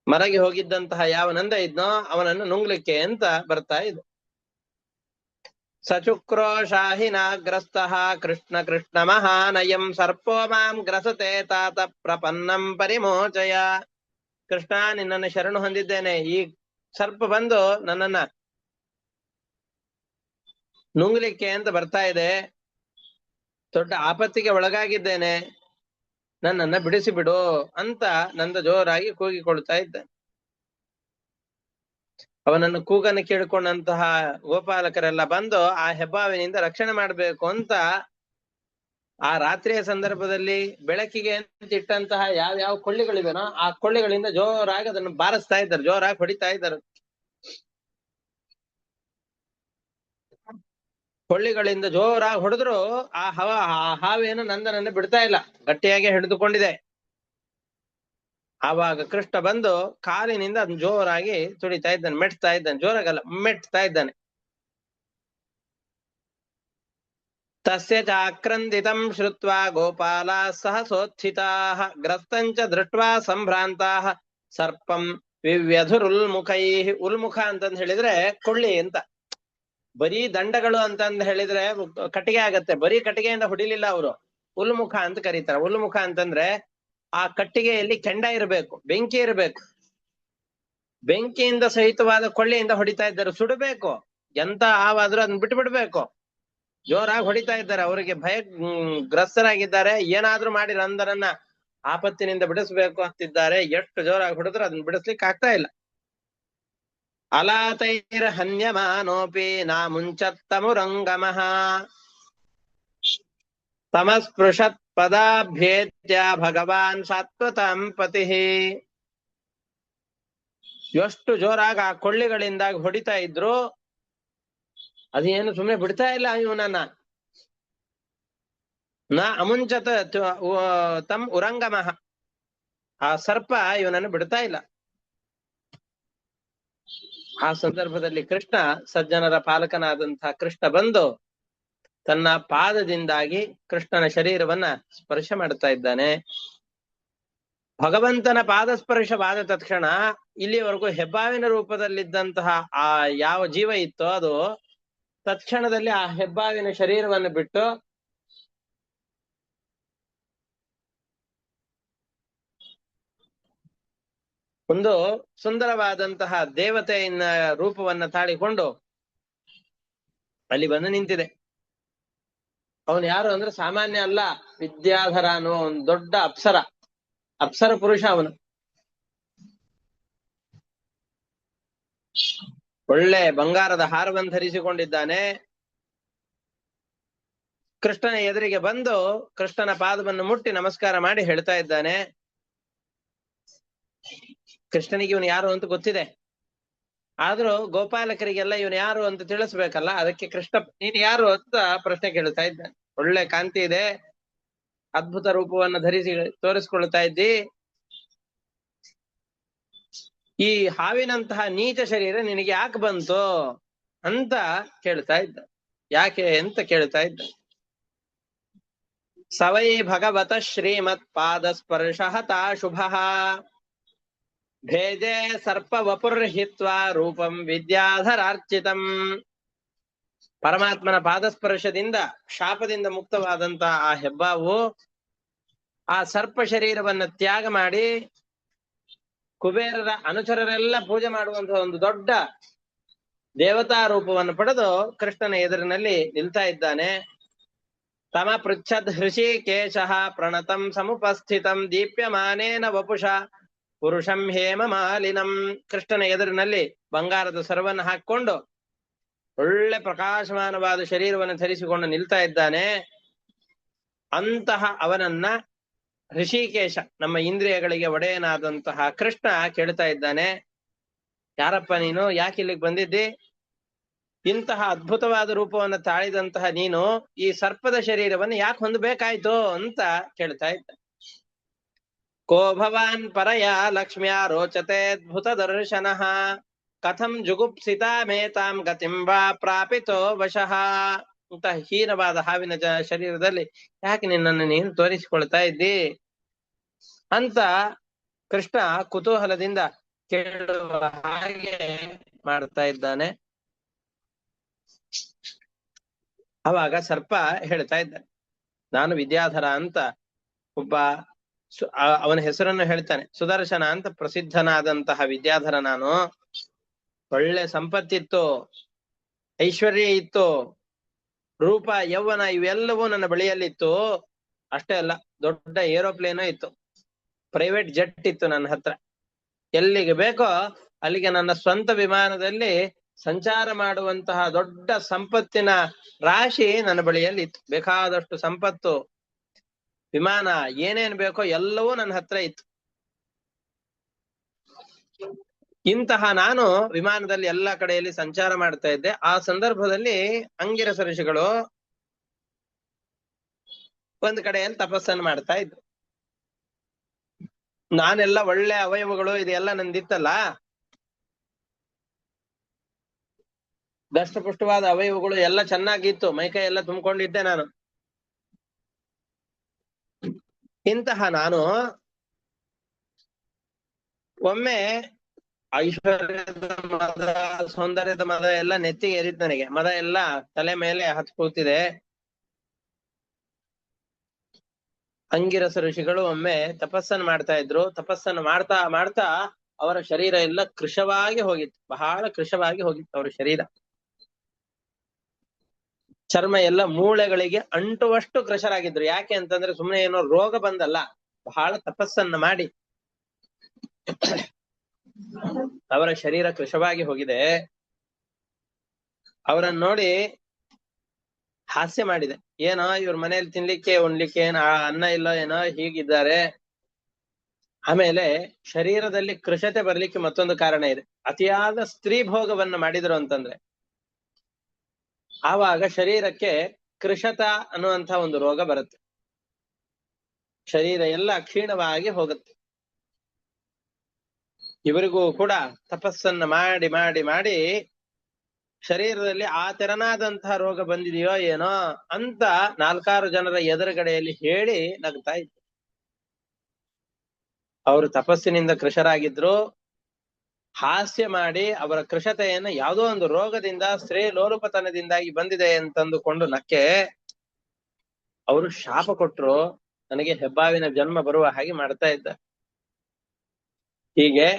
ಮರಗಿ ಹೋಗಿದ್ದಂತಹ ಯಾವ ನಂದ ಇದ್ನೋ ಅವನನ್ನು ನುಂಗ್ಲಿಕ್ಕೆ ಅಂತ ಬರ್ತಾ ಇದೆ. ಸಚುಕ್ರೋ ಶಾಹಿನಾಗ್ರಸ್ತಃ ಕೃಷ್ಣ ಕೃಷ್ಣ ಮಹಾನಯಂ ಸರ್ಪೋ ಮಾಂ ಗ್ರಸತೆ ತಾತ ಪ್ರಪನ್ನಂ ಪರಿಮೋಚಯ. ಕೃಷ್ಣ, ನಿನ್ನನ್ನು ಶರಣು ಹೊಂದಿದ್ದೇನೆ, ಈ ಸರ್ಪ ಬಂದು ನನ್ನನ್ನ ನುಂಗ್ಲಿಕ್ಕೆ ಅಂತ ಬರ್ತಾ ಇದೆ, ದೊಡ್ಡ ಆಪತ್ತಿಗೆ ಒಳಗಾಗಿದ್ದೇನೆ, ನನ್ನನ್ನ ಬಿಡಿಸಿ ಬಿಡು ಅಂತ ನಂದ ಜೋರಾಗಿ ಕೂಗಿಕೊಳ್ತಾ ಇದ್ದಾನೆ. ಅವನನ್ನು ಕೂಗನ್ನು ಕೇಳಿಕೊಂಡಂತಹ ಗೋಪಾಲಕರೆಲ್ಲ ಬಂದು ಆ ಹೆಬ್ಬಾವಿನಿಂದ ರಕ್ಷಣೆ ಮಾಡಬೇಕು ಅಂತ ಆ ರಾತ್ರಿಯ ಸಂದರ್ಭದಲ್ಲಿ ಬೆಳಕಿಗೆ ಅಂತ ಇಟ್ಟಂತಹ ಯಾವ್ಯಾವ ಕೊಳ್ಳಿಗಳಿವೆನೋ ಆ ಕೊಳ್ಳಿಗಳಿಂದ ಜೋರಾಗಿ ಅದನ್ನು ಬಾರಿಸ್ತಾ ಇದ್ದಾರೆ, ಜೋರಾಗಿ ಹೊಡಿತಾ ಇದ್ದಾರೆ. ಕೊಳ್ಳಿಗಳಿಂದ ಜೋರಾಗಿ ಹೊಡೆದ್ರು ಆ ಹಾವೇನು ನಂದನನ್ನು ಬಿಡ್ತಾ ಇಲ್ಲ, ಗಟ್ಟಿಯಾಗಿ ಹಿಡಿದುಕೊಂಡಿದೆ. ಆವಾಗ ಕೃಷ್ಣ ಬಂದು ಕಾಲಿನಿಂದ ಅದನ್ನ ಜೋರಾಗಿ ತುಳಿತಾ ಇದ್ದಾನೆ, ಮೆಟ್ತಾ ಇದ್ದಾನೆ, ಜೋರಾಗಲ್ಲ ಮೆಟ್ತಾ ಇದ್ದಾನೆ. ತಸ್ಯ ಚಾಕ್ರಂದಿತಂ ಶ್ರುತ್ವಾ ಗೋಪಾಲ ಸಹಸೋತ್ಥಿತಾಃ ಗ್ರಸ್ತಂಚ ದೃಷ್ಟ್ವಾ ಸಂಭ್ರಾಂತಾಃ ಸರ್ಪಂ ವಿವ್ಯಧುರುಲ್ಮುಖೈಃ. ಉಲ್ಮುಖ ಅಂತಂದ್ ಹೇಳಿದ್ರೆ ಕೊಳ್ಳಿ ಅಂತ. ಬರೀ ದಂಡಗಳು ಅಂತಂದ್ ಹೇಳಿದ್ರೆ ಕಟ್ಟಿಗೆ ಆಗತ್ತೆ, ಬರೀ ಕಟ್ಟಿಗೆಯಿಂದ ಹೊಡಿಲಿಲ್ಲ ಅವರು, ಉಲ್ಮುಖ ಅಂತ ಕರೀತಾರೆ. ಉಲ್ಮುಖ ಅಂತಂದ್ರೆ ಆ ಕಟ್ಟಿಗೆಯಲ್ಲಿ ಕೆಂಡ ಇರಬೇಕು, ಬೆಂಕಿ ಇರಬೇಕು, ಬೆಂಕಿಯಿಂದ ಸಹಿತವಾದ ಕೊಳ್ಳಿಯಿಂದ ಹೊಡಿತಾ ಇದ್ದಾರೆ. ಸುಡಬೇಕು, ಎಂತ ಹಾವಾದ್ರೂ ಅದನ್ನ ಬಿಟ್ಟು ಬಿಡ್ಬೇಕು. ಜೋರಾಗಿ ಹೊಡಿತಾ ಇದ್ದಾರೆ, ಅವರಿಗೆ ಭಯ ಗ್ರಸ್ತರಾಗಿದ್ದಾರೆ, ಏನಾದ್ರೂ ಮಾಡಿ ನಂದನನ್ನ ಆಪತ್ತಿನಿಂದ ಬಿಡಿಸ್ಬೇಕು ಅಂತಿದ್ದಾರೆ. ಎಷ್ಟು ಜೋರಾಗಿ ಹೊಡೆದ್ರು ಅದನ್ನ ಬಿಡಿಸ್ಲಿಕ್ಕೆ ಆಗ್ತಾ ಇಲ್ಲ. ಅಲಾತೈರ ಹನ್ಯಮಾನೋಪಿ ನಾ ಮುಂಚತ್ತಮುರಂಗಮಃ ತಮಸ್ಪೃಶತ್ ಪದಾಭ್ಯೇತ್ಯ ಭಗವಾನ್ ಸಾತ್ವತಾಂ ಪತಿಃ. ಎಷ್ಟು ಜೋರಾಗಿ ಆ ಕೊಳ್ಳಿಗಳಿಂದಾಗಿ ಹೊಡಿತಾ ಇದ್ರು, ಅದೇನು ಸುಮ್ಮನೆ ಬಿಡ್ತಾ ಇಲ್ಲ ಇವನನ್ನ. ನ ಅಮುಂಚತ ತಂ ಉರಂಗಮಃ, ಆ ಸರ್ಪ ಇವನನ್ನು ಬಿಡ್ತಾ ಇಲ್ಲ. ಆ ಸಂದರ್ಭದಲ್ಲಿ ಕೃಷ್ಣ, ಸಜ್ಜನರ ಪಾಲಕನಾದಂತಹ ಕೃಷ್ಣ ಬಂದು ತನ್ನ ಪಾದದಿಂದಾಗಿ ಕೃಷ್ಣನ ಶರೀರವನ್ನ ಸ್ಪರ್ಶ ಮಾಡ್ತಾ ಇದ್ದಾನೆ. ಭಗವಂತನ ಪಾದ ಸ್ಪರ್ಶವಾದ ತಕ್ಷಣ ಇಲ್ಲಿವರೆಗೂ ಹೆಬ್ಬಾವಿನ ರೂಪದಲ್ಲಿದ್ದಂತಹ ಆ ಯಾವ ಜೀವ ಇತ್ತೋ ಅದು ತತ್ಕ್ಷಣದಲ್ಲಿ ಆ ಹೆಬ್ಬಾವಿನ ಶರೀರವನ್ನು ಬಿಟ್ಟು ಒಂದು ಸುಂದರವಾದಂತಹ ದೇವತೆಯ ರೂಪವನ್ನ ತಾಳಿಕೊಂಡು ಅಲ್ಲಿ ಬಂದು ನಿಂತಿದೆ. ಅವನು ಯಾರು ಅಂದ್ರೆ ಸಾಮಾನ್ಯ ಅಲ್ಲ, ವಿದ್ಯಾಧರ ಅನ್ನುವ ಒಂದು ದೊಡ್ಡ ಅಪ್ಸರ ಪುರುಷ. ಅವನು ಒಳ್ಳೆ ಬಂಗಾರದ ಹಾರವನ್ನು ಧರಿಸಿಕೊಂಡಿದ್ದಾನೆ. ಕೃಷ್ಣನ ಎದುರಿಗೆ ಬಂದು ಕೃಷ್ಣನ ಪಾದವನ್ನು ಮುಟ್ಟಿ ನಮಸ್ಕಾರ ಮಾಡಿ ಹೇಳ್ತಾ ಇದ್ದಾನೆ. ಕೃಷ್ಣನಿಗೆ ಇವನು ಯಾರು ಅಂತ ಗೊತ್ತಿದೆ, ಆದ್ರೂ ಗೋಪಾಲಕರಿಗೆಲ್ಲ ಇವನು ಯಾರು ಅಂತ ತಿಳಿಸ್ಬೇಕಲ್ಲ, ಅದಕ್ಕೆ ಕೃಷ್ಣ ನೀನು ಯಾರು ಅಂತ ಪ್ರಶ್ನೆ ಕೇಳ್ತಾ ಇದ್ದಾನೆ. ಒಳ್ಳೆ ಕಾಂತಿ ಇದೆ, ಅದ್ಭುತ ರೂಪವನ್ನು ಧರಿಸಿ ತೋರಿಸ್ಕೊಳ್ತಾ ಇದ್ದಿ, ಈ ಹಾವಿನಂತಹ ನೀಚ ಶರೀರ ನಿನಗೆ ಯಾಕೆ ಬಂತು ಅಂತ ಕೇಳ್ತಾ ಇದ್ದ. ಯಾಕೆ ಅಂತ ಕೇಳ್ತಾ ಇದ್ದ. ಸವೈ ಭಗವತ ಶ್ರೀಮತ್ ಪಾದ ಸ್ಪರ್ಶ ತಾ ಶುಭ ಭೇಜೆ ಸರ್ಪ ವಪುರ್ಹಿತ್ವ ರೂಪಂ ವಿದ್ಯಾಧರಾರ್ಚಿತಂ. ಪರಮಾತ್ಮನ ಪಾದಸ್ಪರ್ಶದಿಂದ ಶಾಪದಿಂದ ಮುಕ್ತವಾದಂತಹ ಆ ಹೆಬ್ಬಾವು ಆ ಸರ್ಪ ಶರೀರವನ್ನ ತ್ಯಾಗ ಮಾಡಿ ಕುಬೇರರ ಅನುಚರರೆಲ್ಲ ಪೂಜೆ ಮಾಡುವಂತಹ ಒಂದು ದೊಡ್ಡ ದೇವತಾ ರೂಪವನ್ನು ಪಡೆದು ಕೃಷ್ಣನ ಎದುರಿನಲ್ಲಿ ನಿಲ್ತಾ ಇದ್ದಾನೆ. ತಮ ಪೃಚ್ಛದ್ ಹೃಷಿಕೇಶಃ ಪ್ರಣತಂ ಸಮುಪಸ್ಥಿತಂ ದೀಪ್ಯಮಾನೇನ ವಪುಷ ಪುರುಷಂ ಹೇಮ ಮಾಲಿನಂ. ಕೃಷ್ಣನ ಎದುರಿನಲ್ಲಿ ಬಂಗಾರದ ಸರವನ್ನು ಹಾಕೊಂಡು ಒಳ್ಳೆ ಪ್ರಕಾಶಮಾನವಾದ ಶರೀರವನ್ನು ಧರಿಸಿಕೊಂಡು ನಿಲ್ತಾ ಇದ್ದಾನೆ. ಅಂತಹ ಅವನನ್ನ ಋಷಿಕೇಶ, ನಮ್ಮ ಇಂದ್ರಿಯಗಳಿಗೆ ಒಡೆಯನಾದಂತಹ ಕೃಷ್ಣ ಕೇಳ್ತಾ ಇದ್ದಾನೆ, ಯಾರಪ್ಪ ನೀನು, ಯಾಕೆ ಇಲ್ಲಿಗೆ ಬಂದಿದ್ದಿ? ಇಂತಹ ಅದ್ಭುತವಾದ ರೂಪವನ್ನು ತಾಳಿದಂತಹ ನೀನು ಈ ಸರ್ಪದ ಶರೀರವನ್ನು ಯಾಕೆ ಹೊಂದಬೇಕಾಯ್ತು ಅಂತ ಕೇಳ್ತಾ ಇದ್ದ. ಕೋ ಭವಾನ್ ಪರಯಾ ಲಕ್ಷ್ಮ್ಯಾ ರೋಚತೆ ಅದ್ಭುತ ದರ್ಶನಃ ಕಥಂ ಜುಗುಪ್ಸಿತಾಮೇತಾಂ ಗತಿಂ ವಾ ಪ್ರಾಪಿತೋ ವಶಃ ಅಂತ ಹೀನವಾದ ಹಾವಿನ ಶರೀರದಲ್ಲಿ ಯಾಕೆ ನಿನ್ನನ್ನು ನೀನು ತೋರಿಸಿಕೊಳ್ತಾ ಇದ್ದಿ ಅಂತ ಕೃಷ್ಣ ಕುತೂಹಲದಿಂದ ಕೇಳುವ ಹಾಗೆ ಮಾಡ್ತಾ ಇದ್ದಾನೆ. ಅವಾಗ ಸರ್ಪ ಹೇಳ್ತಾ ಇದ್ದಾನೆ, ನಾನು ವಿದ್ಯಾಧರ ಅಂತ ಒಬ್ಬ ಅವನ ಹೆಸರನ್ನು ಹೇಳ್ತಾನೆ, ಸುದರ್ಶನ ಅಂತ ಪ್ರಸಿದ್ಧನಾದಂತಹ ವಿದ್ಯಾಧರ ನಾನು. ಒಳ್ಳೆ ಸಂಪತ್ತಿತ್ತು, ಐಶ್ವರ್ಯ ಇತ್ತು, ರೂಪ ಯೌವನ ಇವೆಲ್ಲವೂ ನನ್ನ ಬಳಿಯಲ್ಲಿತ್ತು. ಅಷ್ಟೇ ಅಲ್ಲ, ದೊಡ್ಡ ಏರೋಪ್ಲೇನೂ ಇತ್ತು, ಪ್ರೈವೇಟ್ ಜೆಟ್ ಇತ್ತು ನನ್ನ ಹತ್ರ. ಎಲ್ಲಿಗೆ ಬೇಕೋ ಅಲ್ಲಿಗೆ ನನ್ನ ಸ್ವಂತ ವಿಮಾನದಲ್ಲಿ ಸಂಚಾರ ಮಾಡುವಂತಹ ದೊಡ್ಡ ಸಂಪತ್ತಿನ ರಾಶಿ ನನ್ನ ಬಳಿಯಲ್ಲಿ ಇತ್ತು. ಬೇಕಾದಷ್ಟು ಸಂಪತ್ತು, ವಿಮಾನ, ಏನೇನ್ ಬೇಕೋ ಎಲ್ಲವೂ ನನ್ನ ಹತ್ರ ಇತ್ತು. ಇಂತಹ ನಾನು ವಿಮಾನದಲ್ಲಿ ಎಲ್ಲಾ ಕಡೆಯಲ್ಲಿ ಸಂಚಾರ ಮಾಡ್ತಾ ಇದ್ದೆ. ಆ ಸಂದರ್ಭದಲ್ಲಿ ಅಂಗಿರಸ ಋಷಿಗಳು ಒಂದ್ ಕಡೆಯಲ್ಲಿ ತಪಸ್ಸನ್ನು ಮಾಡ್ತಾ ಇದ್ರು. ನಾನೆಲ್ಲ ಒಳ್ಳೆ ಅವಯವಗಳು ಇದೆಲ್ಲ ನಂದಿತ್ತಲ್ಲ, ದಷ್ಟಪುಷ್ಟವಾದ ಅವಯವಗಳು ಎಲ್ಲ ಚೆನ್ನಾಗಿತ್ತು, ಮೈಕೈ ಎಲ್ಲ ತುಂಬಿಕೊಂಡಿದ್ದೆ ನಾನು. ಇಂತಹ ನಾನು ಒಮ್ಮೆ ಐಶ್ವರ್ಯದ ಮದ, ಸೌಂದರ್ಯದ ಮದ ಎಲ್ಲ ನೆತ್ತಿಗೆ ಏರಿತ್ತು ನನಗೆ. ಮದ ಎಲ್ಲ ತಲೆ ಮೇಲೆ ಹತ್ತು ಕೂತಿದೆ. ಅಂಗಿರಸ ಋಷಿಗಳು ಒಮ್ಮೆ ತಪಸ್ಸನ್ನು ಮಾಡ್ತಾ ಇದ್ರು. ತಪಸ್ಸನ್ನು ಮಾಡ್ತಾ ಮಾಡ್ತಾ ಅವರ ಶರೀರ ಎಲ್ಲ ಕೃಶವಾಗಿ ಹೋಗಿತ್ತು, ಬಹಳ ಕೃಶವಾಗಿ ಹೋಗಿತ್ತು ಅವರ ಶರೀರ. ಚರ್ಮ ಎಲ್ಲ ಮೂಳೆಗಳಿಗೆ ಅಂಟುವಷ್ಟು ಕೃಶರಾಗಿದ್ರು. ಯಾಕೆ ಅಂತಂದ್ರೆ ಸುಮ್ಮನೆ ಏನೋ ರೋಗ ಬಂದಲ್ಲ, ಬಹಳ ತಪಸ್ಸನ್ನ ಮಾಡಿ ಅವರ ಶರೀರ ಕೃಶವಾಗಿ ಹೋಗಿದೆ. ಅವರನ್ನು ನೋಡಿ ಹಾಸ್ಯ ಮಾಡಿದೆ. ಏನೋ ಇವ್ರ ಮನೇಲಿ ತಿನ್ಲಿಕ್ಕೆ ಉಣ್ಲಿಕ್ಕೆ ಏನ ಅನ್ನ ಇಲ್ಲ ಏನೋ ಹೀಗಿದ್ದಾರೆ. ಆಮೇಲೆ ಶರೀರದಲ್ಲಿ ಕೃಶತೆ ಬರ್ಲಿಕ್ಕೆ ಮತ್ತೊಂದು ಕಾರಣ ಇದೆ. ಅತಿಯಾದ ಸ್ತ್ರೀ ಭೋಗವನ್ನು ಮಾಡಿದ್ರು ಅಂತಂದ್ರೆ ಆವಾಗ ಶರೀರಕ್ಕೆ ಕೃಶತ ಅನ್ನುವಂಥ ಒಂದು ರೋಗ ಬರುತ್ತೆ. ಶರೀರ ಎಲ್ಲ ಕ್ಷೀಣವಾಗಿ ಹೋಗುತ್ತೆ. ಇವರಿಗೂ ಕೂಡ ತಪಸ್ಸನ್ನ ಮಾಡಿ ಮಾಡಿ ಮಾಡಿ ಶರೀರದಲ್ಲಿ ಆ ತೆರನಾದಂತಹ ರೋಗ ಬಂದಿದೆಯೋ ಏನೋ ಅಂತ 4-6 ಜನರ ಎದುರುಗಡೆಯಲ್ಲಿ ಹೇಳಿ ನಗ್ತಾ ಇದ್ರು. ಅವರು ತಪಸ್ಸಿನಿಂದ ಕೃಶರಾಗಿದ್ರು. ಹಾಸ್ಯ ಮಾಡಿ ಅವರ ಕೃಶತೆಯನ್ನು ಯಾವುದೋ ಒಂದು ರೋಗದಿಂದ, ಸ್ತ್ರೀ ಲೋಲುಪತನದಿಂದಾಗಿ ಬಂದಿದೆ ಅಂತಂದುಕೊಂಡು ನಕ್ಕೆ ಅವರು ಶಾಪ ಕೊಟ್ರು. ನನಗೆ ಹೆಬ್ಬಾವಿನ ಜನ್ಮ ಬರುವ ಹಾಗೆ ಮಾಡ್ತಾ ಇದ್ದ. ಹೀಗೆ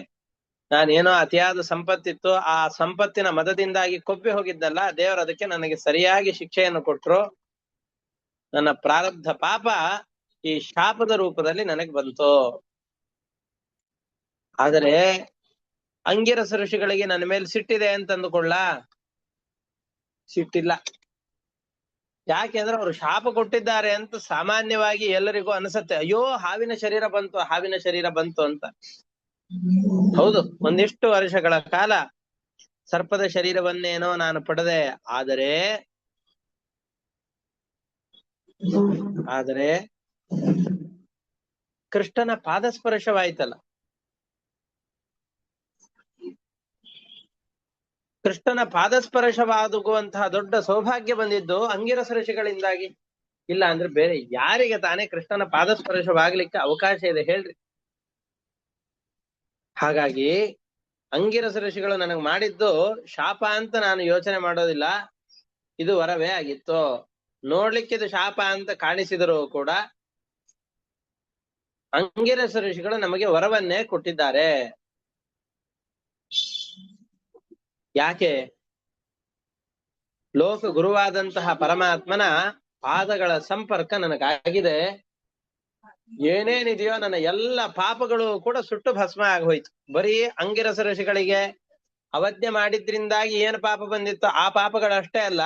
ನಾನೇನೋ ಅತಿಯಾದ ಸಂಪತ್ತಿತ್ತು, ಆ ಸಂಪತ್ತಿನ ಮದದಿಂದಾಗಿ ಕೊಬ್ಬಿ ಹೋಗಿದ್ದಲ್ಲ, ದೇವರು ಅದಕ್ಕೆ ನನಗೆ ಸರಿಯಾಗಿ ಶಿಕ್ಷೆಯನ್ನು ಕೊಟ್ರು. ನನ್ನ ಪ್ರಾರಬ್ಧ ಪಾಪ ಈ ಶಾಪದ ರೂಪದಲ್ಲಿ ನನಗೆ ಬಂತು. ಆದರೆ ಅಂಗಿರಸ ಋಷಿಗಳಿಗೆ ನನ್ನ ಮೇಲೆ ಸಿಟ್ಟಿದೆ ಅಂತಂದುಕೊಳ್ಳ, ಸಿಟ್ಟಿಲ್ಲ. ಯಾಕೆಂದ್ರೆ ಅವರು ಶಾಪ ಕೊಟ್ಟಿದ್ದಾರೆ ಅಂತ ಸಾಮಾನ್ಯವಾಗಿ ಎಲ್ಲರಿಗೂ ಅನಿಸುತ್ತೆ, ಅಯ್ಯೋ ಹಾವಿನ ಶರೀರ ಬಂತು, ಹಾವಿನ ಶರೀರ ಬಂತು ಅಂತ. ಹೌದು, ಒಂದಿಷ್ಟು ವರ್ಷಗಳ ಕಾಲ ಸರ್ಪದ ಶರೀರವನ್ನೇನೋ ನಾನು ಪಡೆದೆ. ಆದರೆ ಕೃಷ್ಣನ ಪಾದಸ್ಪರ್ಶವಾಯ್ತಲ್ಲ, ಕೃಷ್ಣನ ಪಾದಸ್ಪರ್ಶವಾಗುವಂತಹ ದೊಡ್ಡ ಸೌಭಾಗ್ಯ ಬಂದಿದ್ದು ಅಂಗಿರಸ ಋಷಿಗಳಿಂದಾಗಿ. ಇಲ್ಲ ಅಂದ್ರೆ ಬೇರೆ ಯಾರಿಗೆ ತಾನೇ ಕೃಷ್ಣನ ಪಾದಸ್ಪರ್ಶವಾಗ್ಲಿಕ್ಕೆ ಅವಕಾಶ ಇದೆ ಹೇಳ್ರಿ? ಹಾಗಾಗಿ ಅಂಗಿರಸ ಋಷಿಗಳು ನನಗೆ ಮಾಡಿದ್ದು ಶಾಪ ಅಂತ ನಾನು ಯೋಚನೆ ಮಾಡೋದಿಲ್ಲ. ಇದು ವರವೇ ಆಗಿತ್ತು. ನೋಡ್ಲಿಕ್ಕೆ ಇದು ಶಾಪ ಅಂತ ಕಾಣಿಸಿದರೂ ಕೂಡ ಅಂಗಿರಸ ಋಷಿಗಳು ನಮಗೆ ವರವನ್ನೇ ಕೊಟ್ಟಿದ್ದಾರೆ. ಯಾಕೆ? ಲೋಕ ಗುರುವಾದಂತಹ ಪರಮಾತ್ಮನ ಪಾದಗಳ ಸಂಪರ್ಕ ನನಗಾಗಿದೆ. ಏನೇನಿದೆಯೋ ನನ್ನ ಎಲ್ಲ ಪಾಪಗಳು ಕೂಡ ಸುಟ್ಟು ಭಸ್ಮ ಆಗೋಯ್ತು. ಬರೀ ಅಂಗಿರಸ ಋಷಿಗಳಿಗೆ ಅವಜ್ಞೆ ಮಾಡಿದ್ರಿಂದಾಗಿ ಏನು ಪಾಪ ಬಂದಿತ್ತೋ ಆ ಪಾಪಗಳಷ್ಟೇ ಅಲ್ಲ,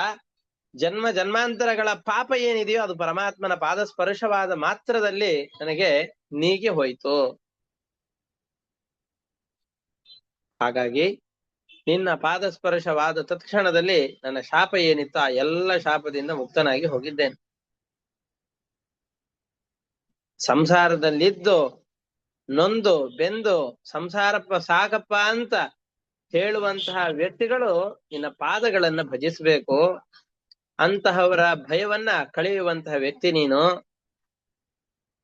ಜನ್ಮ ಜನ್ಮಾಂತರಗಳ ಪಾಪ ಏನಿದೆಯೋ ಅದು ಪರಮಾತ್ಮನ ಪಾದ ಸ್ಪರ್ಶವಾದ ಮಾತ್ರದಲ್ಲಿ ನನಗೆ ನೀಗಿ ಹೋಯ್ತು. ಹಾಗಾಗಿ ನಿನ್ನ ಪಾದ ಸ್ಪರ್ಶವಾದ ತತ್ಕ್ಷಣದಲ್ಲಿ ನನ್ನ ಶಾಪ ಏನಿತ್ತು ಆ ಎಲ್ಲ ಶಾಪದಿಂದ ಮುಕ್ತನಾಗಿ ಹೋಗಿದ್ದೇನೆ. ಸಂಸಾರದಲ್ಲಿದ್ದು ನೊಂದು ಬೆಂದು ಸಂಸಾರಪ್ಪ ಸಾಕಪ್ಪ ಅಂತ ಹೇಳುವಂತಹ ವ್ಯಕ್ತಿಗಳು ನಿನ್ನ ಪಾದಗಳನ್ನ ಭಜಿಸಬೇಕು. ಅಂತಹವರ ಭಯವನ್ನ ಕಳೆಯುವಂತಹ ವ್ಯಕ್ತಿ ನೀನು.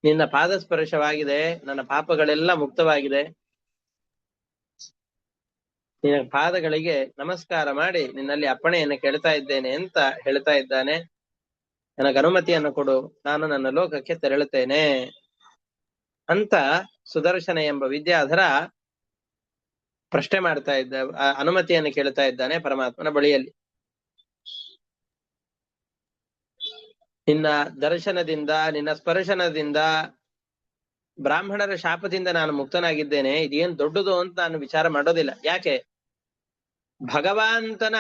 ನಿನ್ನ ಪಾದ ಸ್ಪರ್ಶವಾಗಿದೆ, ನನ್ನ ಪಾಪಗಳೆಲ್ಲ ಮುಕ್ತವಾಗಿದೆ. ನಿನ್ನ ಪಾದಗಳಿಗೆ ನಮಸ್ಕಾರ ಮಾಡಿ ನಿನ್ನಲ್ಲಿ ಅಪ್ಪಣೆಯನ್ನು ಕೇಳ್ತಾ ಇದ್ದೇನೆ ಅಂತ ಹೇಳ್ತಾ ಇದ್ದಾನೆ. ನನಗೆ ಅನುಮತಿಯನ್ನು ಕೊಡು, ನಾನು ನನ್ನ ಲೋಕಕ್ಕೆ ತೆರಳುತ್ತೇನೆ ಅಂತ ಸುದರ್ಶನ ಎಂಬ ವಿದ್ಯಾಧರ ಪ್ರಶ್ನೆ ಮಾಡ್ತಾ ಇದ್ದ, ಅನುಮತಿಯನ್ನು ಕೇಳ್ತಾ ಇದ್ದಾನೆ ಪರಮಾತ್ಮನ ಬಳಿಯಲ್ಲಿ. ನಿನ್ನ ದರ್ಶನದಿಂದ ನಿನ್ನ ಸ್ಪರ್ಶನದಿಂದ ಬ್ರಾಹ್ಮಣರ ಶಾಪದಿಂದ ನಾನು ಮುಕ್ತನಾಗಿದ್ದೇನೆ. ಇದೇನ್ ದೊಡ್ಡದು ಅಂತ ನಾನು ವಿಚಾರ ಮಾಡೋದಿಲ್ಲ. ಯಾಕೆ? ಭಗವಂತನ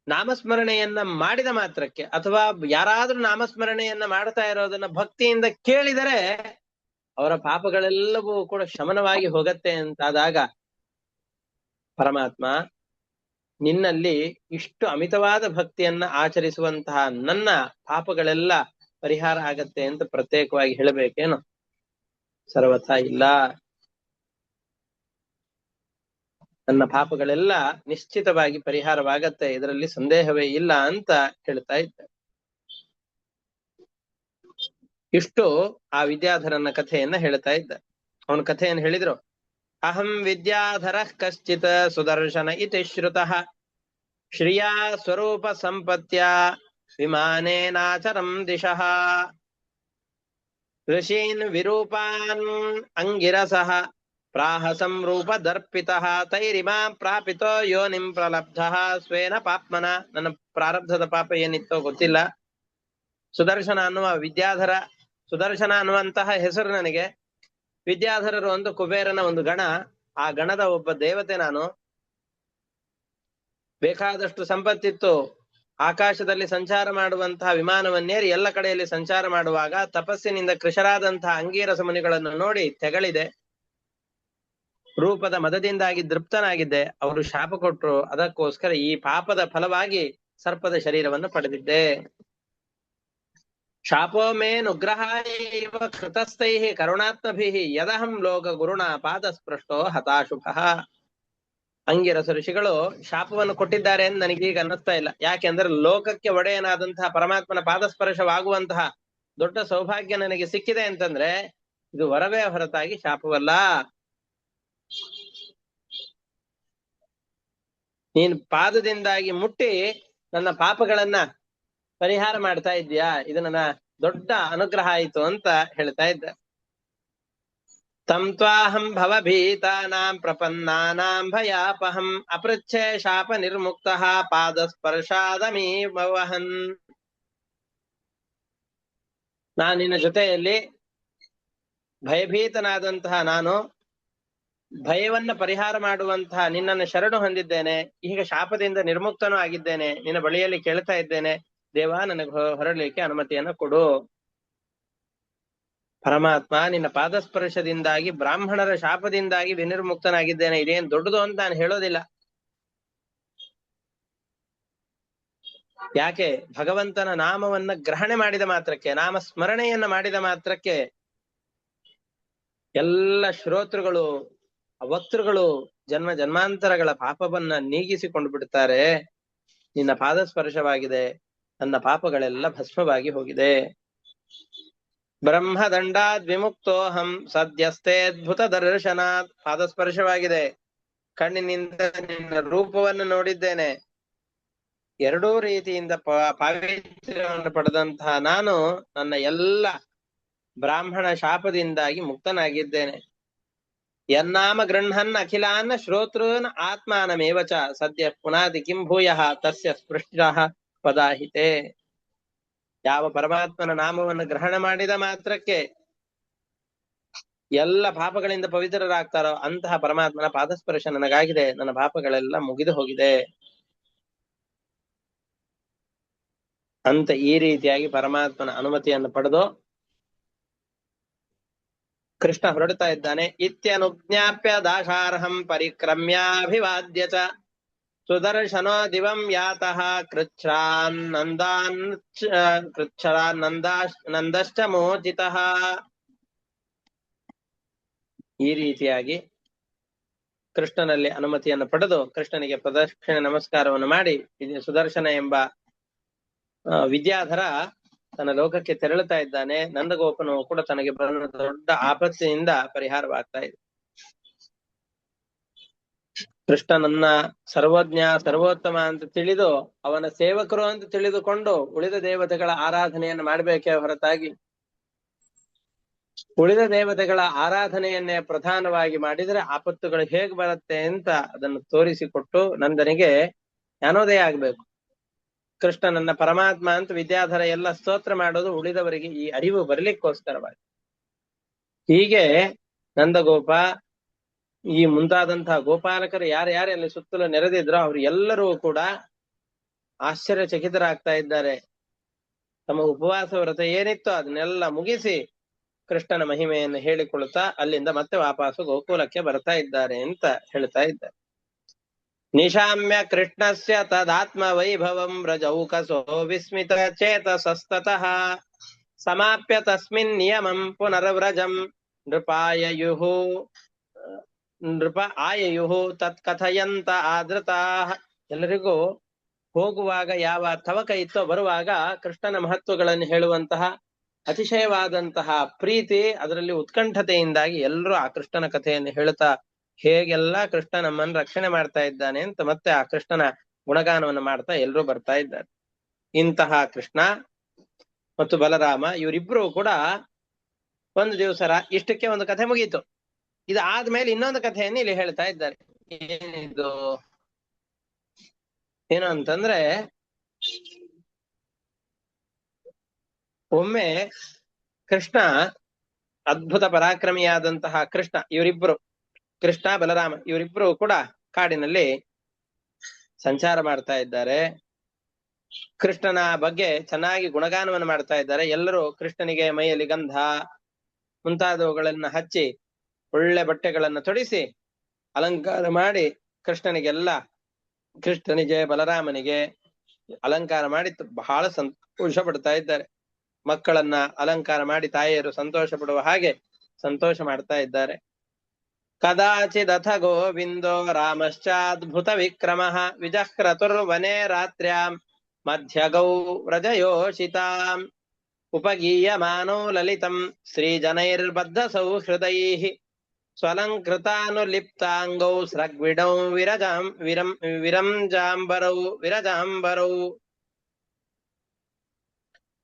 ನಾಮಸ್ಮರಣೆಯನ್ನ ಮಾಡಿದ ಮಾತ್ರಕ್ಕೆ ಅಥವಾ ಯಾರಾದ್ರೂ ನಾಮಸ್ಮರಣೆಯನ್ನ ಮಾಡ್ತಾ ಇರೋದನ್ನ ಭಕ್ತಿಯಿಂದ ಕೇಳಿದರೆ ಅವರ ಪಾಪಗಳೆಲ್ಲವೂ ಕೂಡ ಶಮನವಾಗಿ ಹೋಗತ್ತೆ ಅಂತಾದಾಗ ಪರಮಾತ್ಮ ನಿನ್ನಲ್ಲಿ ಇಷ್ಟು ಅಮಿತವಾದ ಭಕ್ತಿಯನ್ನ ಆಚರಿಸುವಂತಹ ನನ್ನ ಪಾಪಗಳೆಲ್ಲ ಪರಿಹಾರ ಆಗತ್ತೆ ಅಂತ ಪ್ರತ್ಯೇಕವಾಗಿ ಹೇಳಬೇಕೇನು? ಸರ್ವಥಾ ಇಲ್ಲ. ನನ್ನ ಪಾಪಗಳೆಲ್ಲ ನಿಶ್ಚಿತವಾಗಿ ಪರಿಹಾರವಾಗತ್ತೆ, ಇದರಲ್ಲಿ ಸಂದೇಹವೇ ಇಲ್ಲ ಅಂತ ಹೇಳ್ತಾ ಇದ್ದ. ಇಷ್ಟು ಆ ವಿದ್ಯಾಧರನ ಕಥೆಯನ್ನ ಹೇಳ್ತಾ ಇದ್ದ. ಅವನ ಕಥೆಯನ್ನು ಹೇಳಿದ್ರು. ಅಹಂ ವಿದ್ಯಾಧರ ಕಶ್ಚಿತ್ ಸುದರ್ಶನ ಇತಿ ಶ್ರುತಃ ಶ್ರಿಯಾ ಸ್ವರೂಪ ಸಂಪತ್ಯ ವಿಮಾನೇನಾಚರಂ ದಿಶಃ ಋಷೀನ್ ವಿರೂಪಾನ್ ಅಂಗಿರಸಃ ಪ್ರಾಹ ಸಂರೂಪ ದರ್ಪಿತಃ ತೈರಿಮಾ ಪ್ರಾಪಿತೋ ಯೋನಿಂ ಪ್ರಲಬ್ಧಃ ಸ್ವೇನ ಪಾಪ್ಮನ. ನನ್ನ ಪ್ರಾರಬ್ಧದ ಪಾಪ ಏನಿತ್ತೋ ಗೊತ್ತಿಲ್ಲ. ಸುದರ್ಶನ ಅನ್ನುವ ವಿದ್ಯಾಧರ, ಸುದರ್ಶನ ಅನ್ನುವಂತಹ ಹೆಸರು ನನಗೆ. ವಿದ್ಯಾಧರರು ಒಂದು ಕುಬೇರನ ಒಂದು ಗಣ, ಆ ಗಣದ ಒಬ್ಬ ದೇವತೆ ನಾನು. ಬೇಕಾದಷ್ಟು ಸಂಪತ್ತಿತ್ತು. ಆಕಾಶದಲ್ಲಿ ಸಂಚಾರ ಮಾಡುವಂತಹ ವಿಮಾನವನ್ನೇರಿ ಎಲ್ಲ ಕಡೆಯಲ್ಲಿ ಸಂಚಾರ ಮಾಡುವಾಗ ತಪಸ್ಸಿನಿಂದ ಕೃಶರಾದಂತಹ ಅಂಗೀರಸ ಮುನಿಗಳನ್ನು ನೋಡಿ ತೆಗಳಿದೆ. ರೂಪದ ಮದದಿಂದಾಗಿ ತೃಪ್ತನಾಗಿದ್ದೆ. ಅವರು ಶಾಪ ಕೊಟ್ರು, ಅದಕ್ಕೋಸ್ಕರ ಈ ಪಾಪದ ಫಲವಾಗಿ ಸರ್ಪದ ಶರೀರವನ್ನು ಪಡೆದಿದ್ದೆ. ಶಾಪೋ ಮೇ ನುಗ್ರಹಾಯ ಕೃತಸ್ಥೈ ಕರುಣಾತ್ಮಭಿ ಯದಹಂ ಲೋಕ ಗುರುಣ ಪಾದ ಸ್ಪೃಷ್ಟೋ ಹತಾಶುಭಃ. ಅಂಗಿರಸ ಋಷಿಗಳು ಶಾಪವನ್ನು ಕೊಟ್ಟಿದ್ದಾರೆ ಎಂದು ನನಗೀಗ ಅನ್ನಿಸ್ತಾ ಇಲ್ಲ. ಯಾಕೆಂದ್ರೆ ಲೋಕಕ್ಕೆ ಒಡೆಯನಾದಂತಹ ಪರಮಾತ್ಮನ ಪಾದಸ್ಪರ್ಶವಾಗುವಂತಹ ದೊಡ್ಡ ಸೌಭಾಗ್ಯ ನನಗೆ ಸಿಕ್ಕಿದೆ ಅಂತಂದ್ರೆ ಇದು ವರವೇ ಹೊರತಾಗಿ ಶಾಪವಲ್ಲ. ನೀನ್ ಪಾದದಿಂದಾಗಿ ಮುಟ್ಟಿ ನನ್ನ ಪಾಪಗಳನ್ನ ಪರಿಹಾರ ಮಾಡ್ತಾ ಇದ್ಯಾ, ಇದು ನನ್ನ ದೊಡ್ಡ ಅನುಗ್ರಹ ಆಯಿತು ಅಂತ ಹೇಳ್ತಾ ಇದ್ದ. ತಂ ತ್ವಾಹಂ ಭವಭೀತಾನಾಂ ಪ್ರಪನ್ನಾನಾಂ ಭಯಾಪಹಂ ಅಪೃಚ್ಛೆ ಶಾಪ ನಿರ್ಮುಕ್ತಃ ಪಾದಸ್ಪರ್ಶಾದಮೀವಹನ್. ನಾನು ನಿನ್ನ ಜೊತೆಯಲ್ಲಿ ಭಯಭೀತನಾದಂತಹ ನಾನು ಭಯವನ್ನ ಪರಿಹಾರ ಮಾಡುವಂತಹ ನಿನ್ನನ್ನು ಶರಣು ಹೊಂದಿದ್ದೇನೆ. ಈಗ ಶಾಪದಿಂದ ನಿರ್ಮುಕ್ತನೂ ಆಗಿದ್ದೇನೆ. ನಿನ್ನ ಬಳಿಯಲ್ಲಿ ಕೇಳ್ತಾ ಇದ್ದೇನೆ, ದೇವ ನನಗೆ ಹೊರಡಲಿಕ್ಕೆ ಅನುಮತಿಯನ್ನು ಕೊಡು. ಪರಮಾತ್ಮ ನಿನ್ನ ಪಾದಸ್ಪರ್ಶದಿಂದಾಗಿ ಬ್ರಾಹ್ಮಣರ ಶಾಪದಿಂದಾಗಿ ವಿನಿರ್ಮುಕ್ತನಾಗಿದ್ದೇನೆ, ಇದೇನ್ ದೊಡ್ಡದು ಅಂತ ನಾನು ಹೇಳೋದಿಲ್ಲ. ಯಾಕೆ? ಭಗವಂತನ ನಾಮವನ್ನ ಗ್ರಹಣೆ ಮಾಡಿದ ಮಾತ್ರಕ್ಕೆ, ನಾಮ ಸ್ಮರಣೆಯನ್ನ ಮಾಡಿದ ಮಾತ್ರಕ್ಕೆ ಎಲ್ಲ ಶ್ರೋತೃಗಳು ವಕ್ತೃಗಳು ಜನ್ಮ ಜನ್ಮಾಂತರಗಳ ಪಾಪವನ್ನ ನೀಗಿಸಿಕೊಂಡು ಬಿಡ್ತಾರೆ. ನಿನ್ನ ಪಾದಸ್ಪರ್ಶವಾಗಿದೆ, ನನ್ನ ಪಾಪಗಳೆಲ್ಲ ಭಸ್ಮವಾಗಿ ಹೋಗಿದೆ. ಬ್ರಹ್ಮದಂಡಾದ್ ವಿಮುಕ್ತೋಹಂ ಸದ್ಯಸ್ಥೇದ್ಭುತ ದರ್ಶನಾತ್. ಪಾದಸ್ಪರ್ಶವಾಗಿದೆ, ಕಣ್ಣಿನಿಂದ ನಿನ್ನ ರೂಪವನ್ನು ನೋಡಿದ್ದೇನೆ. ಎರಡೂ ರೀತಿಯಿಂದ ಪಾವಿತ್ರ್ಯವನ್ನು ಪಡೆದಂತಹ ನಾನು ನನ್ನ ಎಲ್ಲ ಬ್ರಾಹ್ಮಣ ಶಾಪದಿಂದಾಗಿ ಮುಕ್ತನಾಗಿದ್ದೇನೆ. ಯನ್ನಾಮ ಗೃಹನ್ ಅಖಿಲಾನ್ ಶ್ರೋತೃನ್ ಆತ್ಮಾನಮೇವಚ ಸದ್ಯ ಪುನಾದಿ ಕಿಂ ಭೂಯಃ ತಸ್ಯ ಸ್ಪೃಷ್ಟಃ ಪದಾಹಿತೆ. ಯಾವ ಪರಮಾತ್ಮನ ನಾಮವನ್ನು ಗ್ರಹಣ ಮಾಡಿದ ಮಾತ್ರಕ್ಕೆ ಎಲ್ಲ ಪಾಪಗಳಿಂದ ಪವಿತ್ರರಾಗ್ತಾರೋ ಅಂತಹ ಪರಮಾತ್ಮನ ಪಾದಸ್ಪರ್ಶ ನನಗಾಗಿದೆ, ನನ್ನ ಪಾಪಗಳೆಲ್ಲ ಮುಗಿದು ಹೋಗಿದೆ ಅಂತ ಈ ರೀತಿಯಾಗಿ ಪರಮಾತ್ಮನ ಅನುಮತಿಯನ್ನು ಪಡೆದು ಕೃಷ್ಣ ಹೊರಡ್ತಾ ಇದ್ದಾನೆ. ಇತ್ಯನುಜ್ಞಾಪ್ಯ ದಾಶಾರ್ಹಂ ಪರಿಕ್ರಮ್ಯಾಭಿವಾದ್ಯ ಚ ಸುದರ್ಶನೋ ದಿವಂ ಯಾತಃ ನಂದಶ್ಚ ಮೋಚಿತಃ. ಈ ರೀತಿಯಾಗಿ ಕೃಷ್ಣನಲ್ಲಿ ಅನುಮತಿಯನ್ನು ಪಡೆದು ಕೃಷ್ಣನಿಗೆ ಪ್ರದಕ್ಷಿಣೆ ನಮಸ್ಕಾರವನ್ನು ಮಾಡಿ ಸುದರ್ಶನ ಎಂಬ ವಿದ್ಯಾಧರ ತನ್ನ ಲೋಕಕ್ಕೆ ತೆರಳುತ್ತಾ ಇದ್ದಾನೆ. ನಂದಗೋಪನು ಕೂಡ ತನಗೆ ಬರುವ ದೊಡ್ಡ ಆಪತ್ತಿನಿಂದ ಪರಿಹಾರವಾಗ್ತಾ ಇದೆ. ಕೃಷ್ಣನನ್ನ ಸರ್ವಜ್ಞ ಸರ್ವೋತ್ತಮ ಅಂತ ತಿಳಿದು ಅವನ ಸೇವಕರು ಅಂತ ತಿಳಿದುಕೊಂಡು ಉಳಿದ ದೇವತೆಗಳ ಆರಾಧನೆಯನ್ನು ಮಾಡಬೇಕೇ ಹೊರತಾಗಿ ಉಳಿದ ದೇವತೆಗಳ ಆರಾಧನೆಯನ್ನೇ ಪ್ರಧಾನವಾಗಿ ಮಾಡಿದರೆ ಆಪತ್ತುಗಳು ಹೇಗೆ ಬರುತ್ತೆ ಅಂತ ಅದನ್ನು ತೋರಿಸಿಕೊಟ್ಟು ನಂದನಿಗೆ ಜ್ಞಾನೋದಯ ಆಗ್ಬೇಕು. ಕೃಷ್ಣ ನನ್ನ ಪರಮಾತ್ಮ ಅಂತ ವಿದ್ಯಾಧರ ಎಲ್ಲ ಸ್ತೋತ್ರ ಮಾಡೋದು ಉಳಿದವರಿಗೆ ಈ ಅರಿವು ಬರಲಿಕ್ಕೋಸ್ಕರವಾಗಿ. ಹೀಗೆ ನಂದಗೋಪ ಈ ಮುಂತಾದಂತಹ ಗೋಪಾಲಕರು ಯಾರ್ಯಾರಲ್ಲಿ ಸುತ್ತಲೂ ನೆರೆದಿದ್ರೋ ಅವರು ಎಲ್ಲರೂ ಕೂಡ ಆಶ್ಚರ್ಯಚಕಿತರಾಗ್ತಾ ಇದ್ದಾರೆ. ತಮ್ಮ ಉಪವಾಸ ವ್ರತ ಏನಿತ್ತೋ ಅದನ್ನೆಲ್ಲ ಮುಗಿಸಿ ಕೃಷ್ಣನ ಮಹಿಮೆಯನ್ನು ಹೇಳಿಕೊಳ್ಳುತ್ತಾ ಅಲ್ಲಿಂದ ಮತ್ತೆ ವಾಪಸ್ಸು ಗೋಕುಲಕ್ಕೆ ಬರ್ತಾ ಇದ್ದಾರೆ ಅಂತ ಹೇಳ್ತಾ ಇದ್ದಾರೆ. ನಿಶಾಮ್ಯ ಕೃಷ್ಣಸ್ಯ ತದಾತ್ಮ ವೈಭವಂ ವ್ರಜೌಕಸೋ ವಿಸ್ಮಿತ ಚೇತಸಸ್ತತಃ ಸಮಾಪ್ಯ ತಸ್ಮಿನ್ ನಿಯಮಂ ಪುನರ್ವ್ರಜಂ ನೃಪ ಆಯಯುಹು ತತ್ಕಥಯಂತ ಆದೃತಾ. ಎಲ್ಲರಿಗೂ ಹೋಗುವಾಗ ಯಾವ ತವಕ ಇತ್ತೋ ಬರುವಾಗ ಕೃಷ್ಣನ ಮಹತ್ವಗಳನ್ನು ಹೇಳುವಂತಹ ಅತಿಶಯವಾದಂತಹ ಪ್ರೀತಿ, ಅದರಲ್ಲಿ ಉತ್ಕಂಠತೆಯಿಂದಾಗಿ ಎಲ್ಲರೂ ಆ ಕೃಷ್ಣನ ಕಥೆಯನ್ನು ಹೇಳುತ್ತಾ ಹೇಗೆಲ್ಲ ಕೃಷ್ಣ ನಮ್ಮನ್ನು ರಕ್ಷಣೆ ಮಾಡ್ತಾ ಇದ್ದಾನೆ ಅಂತ ಮತ್ತೆ ಆ ಕೃಷ್ಣನ ಗುಣಗಾನವನ್ನು ಮಾಡ್ತಾ ಎಲ್ಲರೂ ಬರ್ತಾ ಇದ್ದಾರೆ. ಇಂತಹ ಕೃಷ್ಣ ಮತ್ತು ಬಲರಾಮ ಇವರಿಬ್ರು ಕೂಡ ಒಂದು ದಿವಸ ಇಷ್ಟಕ್ಕೆ ಒಂದು ಕಥೆ ಮುಗೀತು. ಇದು ಆದ್ಮೇಲೆ ಇನ್ನೊಂದು ಕಥೆಯನ್ನು ಇಲ್ಲಿ ಹೇಳ್ತಾ ಇದ್ದಾರೆ. ಏನಿದು ಏನು ಅಂತಂದ್ರೆ, ಒಮ್ಮೆ ಕೃಷ್ಣ ಅದ್ಭುತ ಪರಾಕ್ರಮಿಯಾದಂತಹ ಕೃಷ್ಣ ಇವರಿಬ್ರು ಕೃಷ್ಣ ಬಲರಾಮ ಇವರಿಬ್ರು ಕೂಡ ಕಾಡಿನಲ್ಲಿ ಸಂಚಾರ ಮಾಡ್ತಾ ಇದ್ದಾರೆ. ಕೃಷ್ಣನ ಬಗ್ಗೆ ಚೆನ್ನಾಗಿ ಗುಣಗಾನವನ್ನು ಮಾಡ್ತಾ ಇದ್ದಾರೆ. ಎಲ್ಲರೂ ಕೃಷ್ಣನಿಗೆ ಮೈಯಲ್ಲಿ ಗಂಧ ಮುಂತಾದವುಗಳನ್ನ ಹಚ್ಚಿ ಒಳ್ಳೆ ಬಟ್ಟೆಗಳನ್ನು ತೊಡಿಸಿ ಅಲಂಕಾರ ಮಾಡಿ ಕೃಷ್ಣನಿಗೆ ಬಲರಾಮನಿಗೆ ಅಲಂಕಾರ ಮಾಡಿ ಬಹಳ ಸಂತೋಷ ಪಡ್ತಾ ಇದ್ದಾರೆ. ಮಕ್ಕಳನ್ನ ಅಲಂಕಾರ ಮಾಡಿ ತಾಯಿಯರು ಸಂತೋಷ ಪಡುವ ಹಾಗೆ ಸಂತೋಷ ಮಾಡ್ತಾ ಇದ್ದಾರೆ. ಕದಾಚಿದಥ ಗೋವಿಂದೋ ರಾಮಶ್ಚಾದ್ಭುತ ವಿಕ್ರಮಃ ವಿಜಹ್ರತುರ್ವನೆ ರಾತ್ರ್ಯಾಂ ಮಧ್ಯಗೌ ವ್ರಜಯೋಷಿತಾಂ ಉಪಗೀಯಮಾನೋ ಲಲಿತಂ ಶ್ರೀಜನೈರ್ಬದ್ಧ ಸೌಹೃದೈಃ ಸ್ವಲಂಕೃತಾನುಲಿಪ್ತಾಂಗೌ ಸ್ರಗ್ವಿಡೌ ವಿರಂಜಾಂಬರೌ.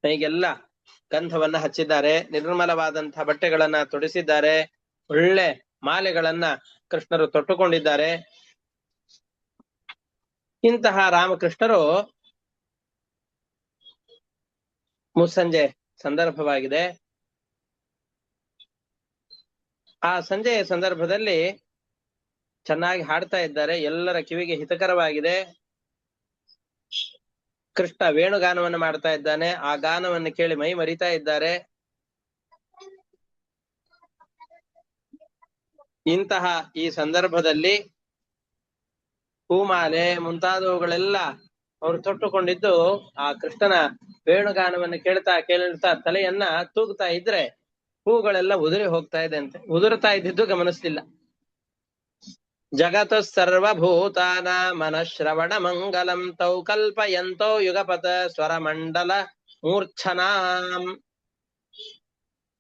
ಹೀಗೆಲ್ಲ ಗಂಧವನ್ನ ಹಚ್ಚಿದ್ದಾರೆ, ನಿರ್ಮಲವಾದಂತಹ ಬಟ್ಟೆಗಳನ್ನ ತೊಡಿಸಿದ್ದಾರೆ, ಒಳ್ಳೆ ಮಾಲೆಗಳನ್ನ ಕೃಷ್ಣರು ತೊಟ್ಟುಕೊಂಡಿದ್ದಾರೆ. ಇಂತಹ ರಾಮಕೃಷ್ಣರು ಮುಸ್ಸಂಜೆ ಸಂದರ್ಭವಾಗಿದೆ. ಆ ಸಂಜೆಯ ಸಂದರ್ಭದಲ್ಲಿ ಚೆನ್ನಾಗಿ ಹಾಡ್ತಾ ಇದ್ದಾರೆ, ಎಲ್ಲರ ಕಿವಿಗೆ ಹಿತಕರವಾಗಿದೆ. ಕೃಷ್ಣ ವೇಣುಗಾನವನ್ನು ಮಾಡ್ತಾ ಇದ್ದಾನೆ, ಆ ಗಾನವನ್ನು ಕೇಳಿ ಮೈ ಮರಿತಾ ಇದ್ದಾರೆ. ಇಂತಹ ಈ ಸಂದರ್ಭದಲ್ಲಿ ಹೂಮಾಲೆ ಮುಂತಾದವುಗಳೆಲ್ಲ ಅವರು ತೊಟ್ಟುಕೊಂಡಿದ್ದು ಆ ಕೃಷ್ಣನ ವೇಣುಗಾನವನ್ನು ಕೇಳ್ತಾ ತಲೆಯನ್ನ ತೂಗ್ತಾ ಇದ್ರೆ ಹೂಗಳೆಲ್ಲ ಉದುರಿ ಹೋಗ್ತಾ ಇದೆ ಅಂತೆ. ಉದುರುತ್ತಾ ಇದ್ದಿದ್ದು ಗಮನಿಸ್ಲಿಲ್ಲ. ಜಗತ್ತು ಸರ್ವಭೂತಾನ ಮನಶ್ರವಣ ಮಂಗಲಂ ತೌ ಕಲ್ಪಯಂತೋ ಯುಗಪಥ ಸ್ವರಮಂಡಲ ಮೂರ್ಛನಾಂ.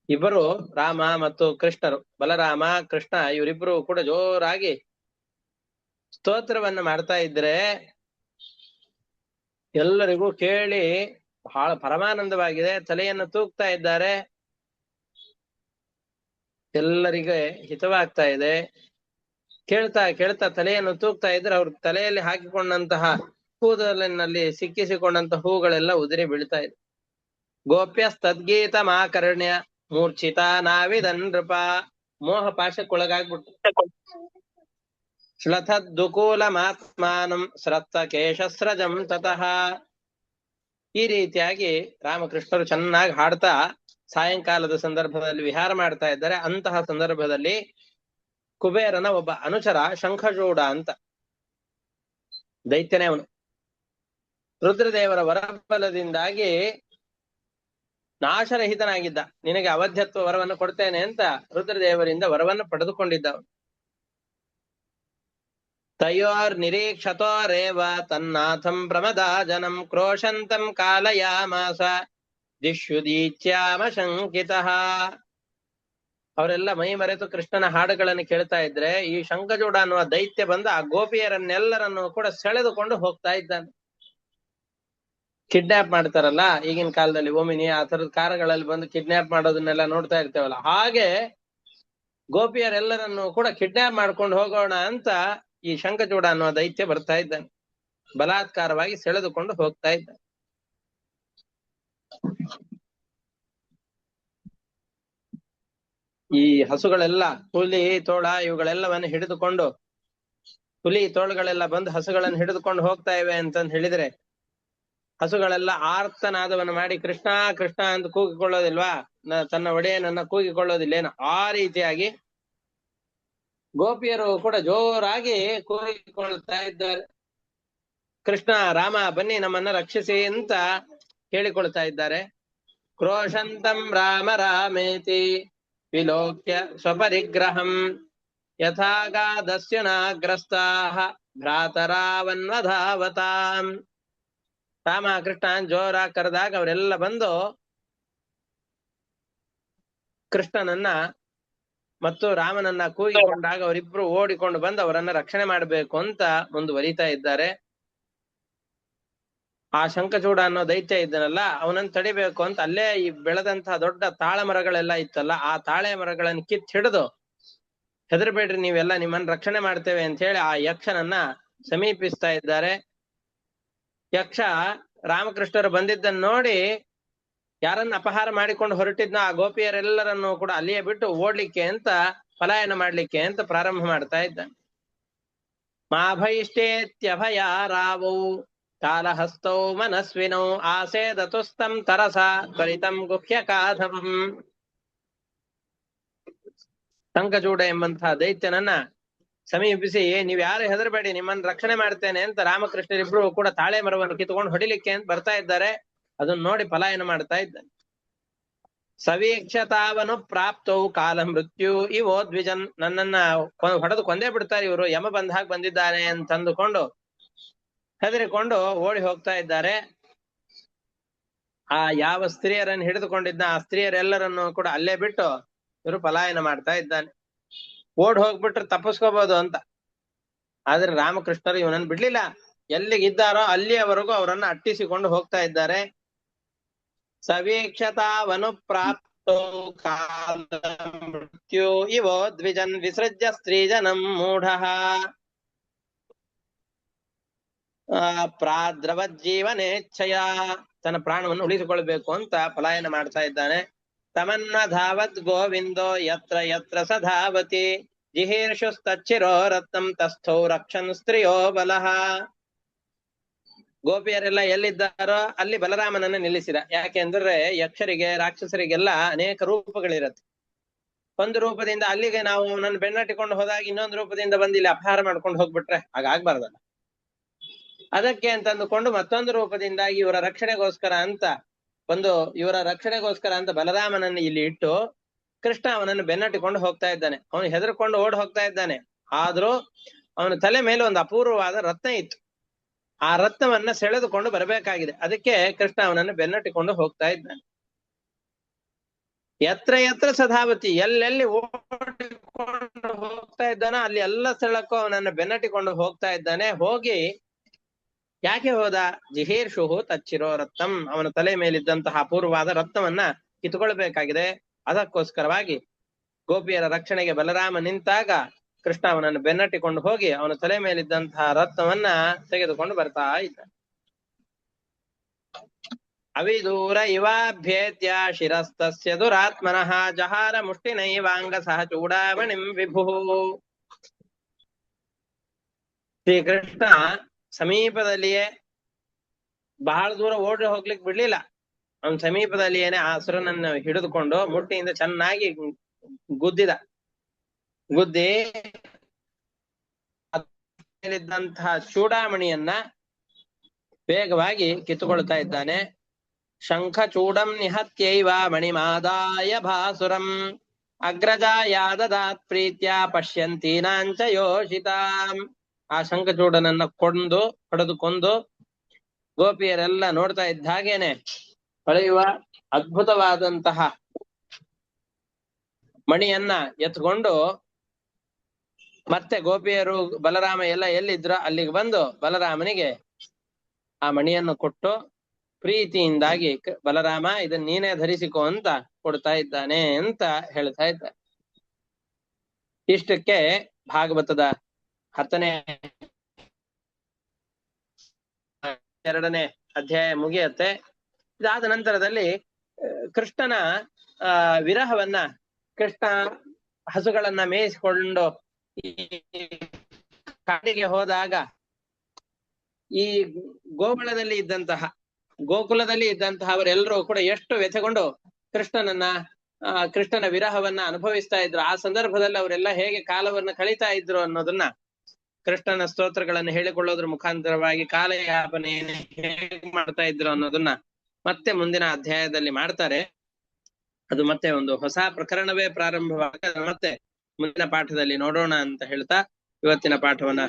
ಇಬ್ಬರು ರಾಮ ಮತ್ತು ಕೃಷ್ಣರು, ಬಲರಾಮ ಕೃಷ್ಣ ಇವರಿಬ್ರು ಕೂಡ ಜೋರಾಗಿ ಸ್ತೋತ್ರವನ್ನ ಮಾಡ್ತಾ ಇದ್ರೆ ಎಲ್ಲರಿಗೂ ಕೇಳಿ ಬಹಳ ಪರಮಾನಂದವಾಗಿದೆ. ತಲೆಯನ್ನು ತೂಗ್ತಾ ಇದ್ದಾರೆ. ಎಲ್ಲರಿಗೆ ಹಿತವಾಗ್ತಾ ಇದೆ. ಕೇಳ್ತಾ ಕೇಳ್ತಾ ತಲೆಯನ್ನು ತೂಗ್ತಾ ಇದ್ರೆ ಅವ್ರ ತಲೆಯಲ್ಲಿ ಹಾಕಿಕೊಂಡಂತಹ ಕೂದಲಿನಲ್ಲಿ ಸಿಕ್ಕಿಸಿಕೊಂಡಂತಹ ಹೂಗಳೆಲ್ಲ ಉದುರಿ ಬೀಳ್ತಾ ಇದೆ. ಗೋಪ್ಯಸ್ತದ್ಗೀತ ಮಾಕರ್ಣ್ಯ ಮೂರ್ಛಿತ ನಾವಿದನ್ ನೃಪ. ಮೋಹ ಪಾಶಕ್ಕೊಳಗಾಗ್ಬಿಟ್ಟು ಶ್ಲಥದ್ದುಕೂಲಮಾತ್ಮಾನಂ ಸ್ರತ್ತ ಕೇಶಸ್ರಜಂ ತತಃ. ಈ ರೀತಿಯಾಗಿ ರಾಮಕೃಷ್ಣರು ಚೆನ್ನಾಗಿ ಹಾಡ್ತಾ ಸಾಯಂಕಾಲದ ಸಂದರ್ಭದಲ್ಲಿ ವಿಹಾರ ಮಾಡ್ತಾ ಇದ್ದಾರೆ. ಅಂತಹ ಸಂದರ್ಭದಲ್ಲಿ ಕುಬೇರನ ಒಬ್ಬ ಅನುಚರ ಶಂಖಚೂಡ ಅಂತ ದೈತ್ಯನೇ ಅವನು. ರುದ್ರದೇವರ ವರಬಲದಿಂದಾಗಿ ನಾಶರಹಿತನಾಗಿದ್ದ. ನಿನಗೆ ಅವಧ್ಯತ್ವ ವರವನ್ನು ಕೊಡ್ತೇನೆ ಅಂತ ರುದ್ರದೇವರಿಂದ ವರವನ್ನು ಪಡೆದುಕೊಂಡಿದ್ದವನು. ತಯೋರ್ ನಿರೀಕ್ಷತೋರೇವ ತನ್ನಾಥಂ ಪ್ರಮದಾ ಜನಂ ಕ್ರೋಶಂತಂ ಕಾಲಯಾಮಾಸ ದಿಶ್ಯುದೀಚ್ಯಾಮ ಶಂಕಿತಃ. ಅವರೆಲ್ಲ ಮೈ ಮರೆತು ಕೃಷ್ಣನ ಹಾಡುಗಳನ್ನು ಕೇಳ್ತಾ ಇದ್ರೆ ಈ ಶಂಖಚೂಡ ಅನ್ನುವ ದೈತ್ಯ ಬಂದು ಆ ಗೋಪಿಯರನ್ನೆಲ್ಲರನ್ನು ಕೂಡ ಸೆಳೆದುಕೊಂಡು ಹೋಗ್ತಾ ಇದ್ದಾನೆ. ಕಿಡ್ನಾಪ್ ಮಾಡ್ತಾರಲ್ಲ ಈಗಿನ ಕಾಲದಲ್ಲಿ ಓಮಿನಿ ಆ ತರದ ಕಾರುಗಳಲ್ಲಿ ಬಂದು ಕಿಡ್ನಾಪ್ ಮಾಡೋದನ್ನೆಲ್ಲ ನೋಡ್ತಾ ಇರ್ತೇವಲ್ಲ, ಹಾಗೆ ಗೋಪಿಯರೆಲ್ಲರನ್ನು ಕೂಡ ಕಿಡ್ನಾಪ್ ಮಾಡ್ಕೊಂಡು ಹೋಗೋಣ ಅಂತ ಈ ಶಂಖಚೂಡ ಅನ್ನುವ ದೈತ್ಯ ಬರ್ತಾ ಇದ್ದಾನೆ. ಬಲಾತ್ಕಾರವಾಗಿ ಸೆಳೆದುಕೊಂಡು ಹೋಗ್ತಾ ಇದ್ದಾನೆ. ಈ ಹಸುಗಳೆಲ್ಲ ಹುಲಿ ತೋಳ ಇವುಗಳೆಲ್ಲವನ್ನು ಹಿಡಿದುಕೊಂಡು, ಹುಲಿ ತೋಳುಗಳೆಲ್ಲ ಬಂದು ಹಸುಗಳನ್ನು ಹಿಡಿದುಕೊಂಡು ಹೋಗ್ತಾ ಇವೆ ಅಂತಂದು ಹೇಳಿದ್ರೆ ಹಸುಗಳೆಲ್ಲ ಆರ್ತನಾದವನ್ನು ಮಾಡಿ ಕೃಷ್ಣ ಕೃಷ್ಣ ಅಂತ ಕೂಗಿಕೊಳ್ಳೋದಿಲ್ವಾ, ತನ್ನ ಒಡೆಯನನ್ನ ಕೂಗಿಕೊಳ್ಳೋದಿಲ್ಲೇನೋ ಆ ರೀತಿಯಾಗಿ ಗೋಪಿಯರು ಕೂಡ ಜೋರಾಗಿ ಕೂಗಿಕೊಳ್ತಾ ಇದ್ದಾರೆ. ಕೃಷ್ಣ ರಾಮ ಬನ್ನಿ ನಮ್ಮನ್ನ ರಕ್ಷಿಸಿ ಅಂತ ಹೇಳಿಕೊಳ್ತಾ ಇದ್ದಾರೆ. ಕ್ರೋಶಂತಂ ರಾಮ ರಾಮೇತಿ ವಿಲೋಕ್ಯ ಸ್ವಪರಿಗ್ರಹಂ ಯಥಾಗಾದಸ್ಯ ನಾಗ್ರಸ್ತಾಃ ಭ್ರಾತರಾವನ್ವಧಾವತಾಂ. ರಾಮ ಕೃಷ್ಣ ಜೋರಾಗಿ ಕರೆದಾಗ ಅವರೆಲ್ಲ ಬಂದು ಕೃಷ್ಣನನ್ನ ಮತ್ತು ರಾಮನನ್ನ ಕೂಗಿಕೊಂಡಾಗ ಅವರಿಬ್ರು ಓಡಿಕೊಂಡು ಬಂದು ಅವರನ್ನ ರಕ್ಷಣೆ ಮಾಡಬೇಕು ಅಂತ ಮುಂದುವರಿತಾ ಇದ್ದಾರೆ. ಆ ಶಂಖಚೂಡ ಅನ್ನೋ ದೈತ್ಯ ಇದ್ದನಲ್ಲ ಅವನನ್ನು ತಡಿಬೇಕು ಅಂತ ಅಲ್ಲೇ ಈ ಬೆಳೆದಂತಹ ದೊಡ್ಡ ತಾಳ ಮರಗಳೆಲ್ಲ ಇತ್ತಲ್ಲ ಆ ತಾಳೆ ಮರಗಳನ್ನು ಕಿತ್ ಹಿಡಿದು ಹೆದರ್ಬೇಡ್ರಿ ನೀವೆಲ್ಲ ನಿಮ್ಮನ್ನ ರಕ್ಷಣೆ ಮಾಡ್ತೇವೆ ಅಂತ ಹೇಳಿ ಆ ಯಕ್ಷನನ್ನ ಸಮೀಪಿಸ್ತಾ ಇದ್ದಾರೆ. ಯಕ್ಷ ರಾಮಕೃಷ್ಣರು ಬಂದಿದ್ದನ್ನು ನೋಡಿ ಯಾರನ್ನ ಅಪಹಾರ ಮಾಡಿಕೊಂಡು ಹೊರಟಿದ್ನ ಆ ಗೋಪಿಯರೆಲ್ಲರನ್ನು ಕೂಡ ಅಲ್ಲಿಯೇ ಬಿಟ್ಟು ಓಡ್ಲಿಕ್ಕೆ ಅಂತ ಪಲಾಯನ ಮಾಡ್ಲಿಕ್ಕೆ ಅಂತ ಪ್ರಾರಂಭ ಮಾಡ್ತಾ ಇದ್ದ. ಮಾಭೈಷ್ಟೇತ್ಯಭಯ ರಾವೌ ಕಾಲಹಸ್ತೌ ಮನಸ್ವಿನೌ ಆಸೇದತುಸ್ತಂ ತರಸ ತ್ವರಿತಂ ಗುಹ್ಯ ಕಾಧವಂ. ಶಂಖಚೂಡ ಎಂಬಂತಹ ದೈತ್ಯನನ್ನ ಸಮೀಪಿಸಿ ನೀವ್ ಯಾರು ಹೆದರಬೇಡಿ ನಿಮ್ಮನ್ನ ರಕ್ಷಣೆ ಮಾಡ್ತೇನೆ ಅಂತ ರಾಮಕೃಷ್ಣರಿಬ್ರು ಕೂಡ ತಾಳೆ ಮರವನ್ನು ಕಿತ್ಕೊಂಡು ಹೊಡಿಲಿಕ್ಕೆ ಅಂತ ಬರ್ತಾ ಇದ್ದಾರೆ. ಅದನ್ನ ನೋಡಿ ಪಲಾಯನ ಮಾಡ್ತಾ ಇದ್ದಾನೆ. ಸವೀಕ್ಷತಾವನು ಪ್ರಾಪ್ತೌ ಕಾಲ ಮೃತ್ಯು ಇವೋ ದ್ವಿಜನ್. ನನ್ನನ್ನ ಹೊಡೆದು ಕೊಂದೇ ಬಿಡ್ತಾರೆ ಇವರು, ಯಮ ಬಂದಾಗ ಬಂದಿದ್ದಾನೆ ಅಂತಂದುಕೊಂಡು ಹೆದರಿಕೊಂಡು ಓಡಿ ಹೋಗ್ತಾ ಇದ್ದಾರೆ. ಆ ಯಾವ ಸ್ತ್ರೀಯರನ್ನು ಹಿಡಿದುಕೊಂಡಿದ್ದ ಆ ಸ್ತ್ರೀಯರೆಲ್ಲರನ್ನು ಕೂಡ ಅಲ್ಲೇ ಬಿಟ್ಟು ಇವರು ಪಲಾಯನ ಮಾಡ್ತಾ ಇದ್ದಾನೆ. ಓಡ್ ಹೋಗ್ಬಿಟ್ರೆ ತಪ್ಪಿಸ್ಕೋಬಹುದು ಅಂತ, ಆದ್ರೆ ರಾಮಕೃಷ್ಣರು ಇವನನ್ನು ಬಿಡ್ಲಿಲ್ಲ. ಎಲ್ಲಿಗಿದ್ದಾರೋ ಅಲ್ಲಿಯವರೆಗೂ ಅವರನ್ನ ಅಟ್ಟಿಸಿಕೊಂಡು ಹೋಗ್ತಾ ಇದ್ದಾರೆ. ಸವೀಕ್ಷತಾವನು ಪ್ರಾಪ್ತೋ ಕಾಲ ಮೃತ್ಯು ಇವೋ ದ್ವಿಜನ್ ವಿಸೃಜ್ಯ ಸ್ತ್ರೀಜನಂ ಮೂಢಃ ಪ್ರಾದ್ರವಜ್ಜೀವನೇಚ್ಛಯ. ತನ್ನ ಪ್ರಾಣವನ್ನು ಉಳಿಸಿಕೊಳ್ಬೇಕು ಅಂತ ಪಲಾಯನ ಮಾಡ್ತಾ ಇದ್ದಾನೆ. ತಮನ್ನ ಧಾವತ್ ಗೋವಿಂದೋ ಯತ್ರ ಯತ್ರ ಸ ಧಾವತಿ ಜಿಹೀರ್ಷುಸ್ತಚ್ಚಿರೋ ರತ್ನಂ ತಸ್ಥೌ ರಕ್ಷನ್ ಸ್ತ್ರೀಯೋ ಬಲಃ. ಗೋಪಿಯರೆಲ್ಲ ಎಲ್ಲಿದ್ದಾರೋ ಅಲ್ಲಿ ಬಲರಾಮನನ್ನ ನಿಲ್ಲಿಸಿದ. ಯಾಕೆಂದ್ರೆ ಯಕ್ಷರಿಗೆ ರಾಕ್ಷಸರಿಗೆಲ್ಲ ಅನೇಕ ರೂಪಗಳಿರತ್ತೆ. ಒಂದು ರೂಪದಿಂದ ಅಲ್ಲಿಗೆ ನಾವು ನನ್ನ ಬೆನ್ನಟ್ಟಿಕೊಂಡು ಹೋದಾಗ ಇನ್ನೊಂದು ರೂಪದಿಂದ ಬಂದು ಇಲ್ಲಿ ಅಪಹಾರ ಮಾಡ್ಕೊಂಡು ಹೋಗ್ಬಿಟ್ರೆ ಹಾಗಾಗ್ಬಾರ್ದಲ್ಲ. ಅದಕ್ಕೆ ಅಂತಂದುಕೊಂಡು ಮತ್ತೊಂದು ರೂಪದಿಂದಾಗಿ ಇವರ ರಕ್ಷಣೆಗೋಸ್ಕರ ಅಂತ ಬಲರಾಮನನ್ನು ಇಲ್ಲಿ ಇಟ್ಟು ಕೃಷ್ಣ ಅವನನ್ನು ಬೆನ್ನಟ್ಟಿಕೊಂಡು ಹೋಗ್ತಾ ಇದ್ದಾನೆ. ಅವನು ಹೆದರ್ಕೊಂಡು ಓಡ್ ಹೋಗ್ತಾ ಇದ್ದಾನೆ. ಆದ್ರೂ ಅವನ ತಲೆ ಮೇಲೆ ಒಂದು ಅಪೂರ್ವವಾದ ರತ್ನ ಇತ್ತು. ಆ ರತ್ನವನ್ನ ಸೆಳೆದುಕೊಂಡು ಬರಬೇಕಾಗಿದೆ. ಅದಕ್ಕೆ ಕೃಷ್ಣ ಅವನನ್ನು ಬೆನ್ನಟ್ಟಿಕೊಂಡು ಹೋಗ್ತಾ ಇದ್ದಾನೆ. ಯತ್ರ ಯತ್ರ ಸಧಾವತಿ, ಎಲ್ಲೆಲ್ಲಿ ಓಡಿಕೊಂಡು ಹೋಗ್ತಾ ಇದ್ದಾನೋ ಅಲ್ಲಿ ಎಲ್ಲ ಸ್ಥಳಕ್ಕೂ ಅವನನ್ನು ಬೆನ್ನಟ್ಟಿಕೊಂಡು ಹೋಗ್ತಾ ಇದ್ದಾನೆ. ಹೋಗಿ ಯಾಕೆ ಹೋದ? ಜಿಹೀರ್ಷು ತಚ್ಚಿರೋ ರತ್ನಂ, ಅವನ ತಲೆ ಮೇಲಿದ್ದಂತಹ ಅಪೂರ್ವವಾದ ರತ್ನವನ್ನ ಕಿತ್ತುಕೊಳ್ಬೇಕಾಗಿದೆ. ಅದಕ್ಕೋಸ್ಕರವಾಗಿ ಗೋಪಿಯರ ರಕ್ಷಣೆಗೆ ಬಲರಾಮ ನಿಂತಾಗ ಕೃಷ್ಣ ಅವನನ್ನು ಬೆನ್ನಟ್ಟಿಕೊಂಡು ಹೋಗಿ ಅವನ ತಲೆ ಮೇಲಿದ್ದಂತಹ ರತ್ನವನ್ನ ತೆಗೆದುಕೊಂಡು ಬರ್ತಾ ಇದ್ದ. ಅವಿದೂರ ಇವಾಭ್ಯೇತ್ಯ ಶಿರಸ್ತಸ್ಯ ದುರಾತ್ಮನಃ ಜಹಾರ ಮುಷ್ಟಿನೈವಾಂಗ ಸಹ ಚೂಡಾಮಣಿಂ ವಿಭು. ಶ್ರೀಕೃಷ್ಣ ಸಮೀಪದಲ್ಲಿಯೇ, ಬಹಳ ದೂರ ಓಡಿ ಹೋಗ್ಲಿಕ್ಕೆ ಬಿಡ್ಲಿಲ್ಲ. ಅವನ ಸಮೀಪದಲ್ಲಿಯೇನೆ ಆ ಅಸುರನನ್ನು ಹಿಡಿದುಕೊಂಡು ಮುಟ್ಟಿಯಿಂದ ಚೆನ್ನಾಗಿ ಗುದ್ದಿ ಮೇಲಿದ್ದಂತಹ ಚೂಡಾಮಣಿಯನ್ನ ವೇಗವಾಗಿ ಕಿತ್ತುಕೊಳ್ತಾ ಇದ್ದಾನೆ. ಶಂಖ ಚೂಡಂ ನಿಹತ್ಯೈವ ಮಣಿಮಾದಾಯ ಭಾಸುರಂ ಅಗ್ರಜಾಯ ದದಾತ್ ಪ್ರೀತ್ಯ ಪಶ್ಯಂತೀನಾಂಚ ಯೋಷಿತಾಂ. ಆ ಶಂಖಚೂಡನನ್ನ ಹೊಡೆದು ಗೋಪಿಯರೆಲ್ಲ ನೋಡ್ತಾ ಇದ್ದ ಹಾಗೇನೆ ಹೊಳೆಯುವ ಅದ್ಭುತವಾದಂತಹ ಮಣಿಯನ್ನ ಎತ್ಕೊಂಡು ಮತ್ತೆ ಗೋಪಿಯರು ಬಲರಾಮ ಎಲ್ಲ ಎಲ್ಲಿದ್ರು ಅಲ್ಲಿಗೆ ಬಂದು ಬಲರಾಮನಿಗೆ ಆ ಮಣಿಯನ್ನು ಕೊಟ್ಟು ಪ್ರೀತಿಯಿಂದಾಗಿ ಬಲರಾಮ ಇದನ್ನ ನೀನೇ ಧರಿಸಿಕೋ ಅಂತ ಕೊಡ್ತಾ ಇದ್ದಾನೆ ಅಂತ ಹೇಳ್ತಾ ಇದ್ದ. ಇಷ್ಟಕ್ಕೆ ಭಾಗವತದ 10ನೇ 2ನೇ ಅಧ್ಯಾಯ ಮುಗಿಯತ್ತೆ. ಇದಾದ ನಂತರದಲ್ಲಿ ಕೃಷ್ಣನ ವಿರಹವನ್ನ, ಕೃಷ್ಣ ಹಸುಗಳನ್ನ ಮೇಯಿಸಿಕೊಂಡು ಕಾಡಿಗೆ ಹೋದಾಗ ಈ ಗೋಕುಲದಲ್ಲಿ ಇದ್ದಂತಹ ಅವರೆಲ್ಲರೂ ಕೂಡ ಎಷ್ಟು ವ್ಯಥೆಗೊಂಡು ಕೃಷ್ಣನ ವಿರಹವನ್ನ ಅನುಭವಿಸ್ತಾ ಇದ್ರು. ಆ ಸಂದರ್ಭದಲ್ಲಿ ಅವರೆಲ್ಲ ಹೇಗೆ ಕಾಲವನ್ನ ಕಳೀತಾ ಇದ್ರು ಅನ್ನೋದನ್ನ, ಕೃಷ್ಣನ ಸ್ತೋತ್ರಗಳನ್ನು ಹೇಳಿಕೊಳ್ಳೋದ್ರ ಮುಖಾಂತರವಾಗಿ ಕಾಲಯಾಪನೆಯನ್ನು ಹೇಗೆ ಮಾಡ್ತಾ ಇದ್ರು ಅನ್ನೋದನ್ನ ಮತ್ತೆ ಮುಂದಿನ ಅಧ್ಯಾಯದಲ್ಲಿ ಮಾಡ್ತಾರೆ. ಅದು ಮತ್ತೆ ಒಂದು ಹೊಸ ಪ್ರಕರಣವೇ ಪ್ರಾರಂಭವಾಗ ಮತ್ತೆ ಮುಂದಿನ ಪಾಠದಲ್ಲಿ ನೋಡೋಣ ಅಂತ ಹೇಳ್ತಾ ಇವತ್ತಿನ ಪಾಠವನ್ನ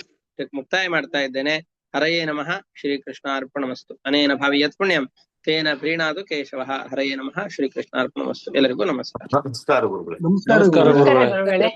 ಮುಕ್ತಾಯ ಮಾಡ್ತಾ ಇದ್ದೇನೆ. ಹರಯೇ ನಮಃ. ಶ್ರೀಕೃಷ್ಣಾರ್ಪಣಮಸ್ತು. ಅನೇನ ಭಾವಿ ಯತ್ ಪುಣ್ಯಂ ತೇನ ಪ್ರೀಣಾದು ಕೇಶವಃ. ಹರಯೇ ನಮಃ. ಶ್ರೀಕೃಷ್ಣಾರ್ಪಣಮಸ್ತು. ಎಲ್ಲರಿಗೂ ನಮಸ್ಕಾರ. ನಮಸ್ಕಾರ ಗುರುಗಳೇ. ನಮಸ್ಕಾರ ಗುರುಗಳೇ.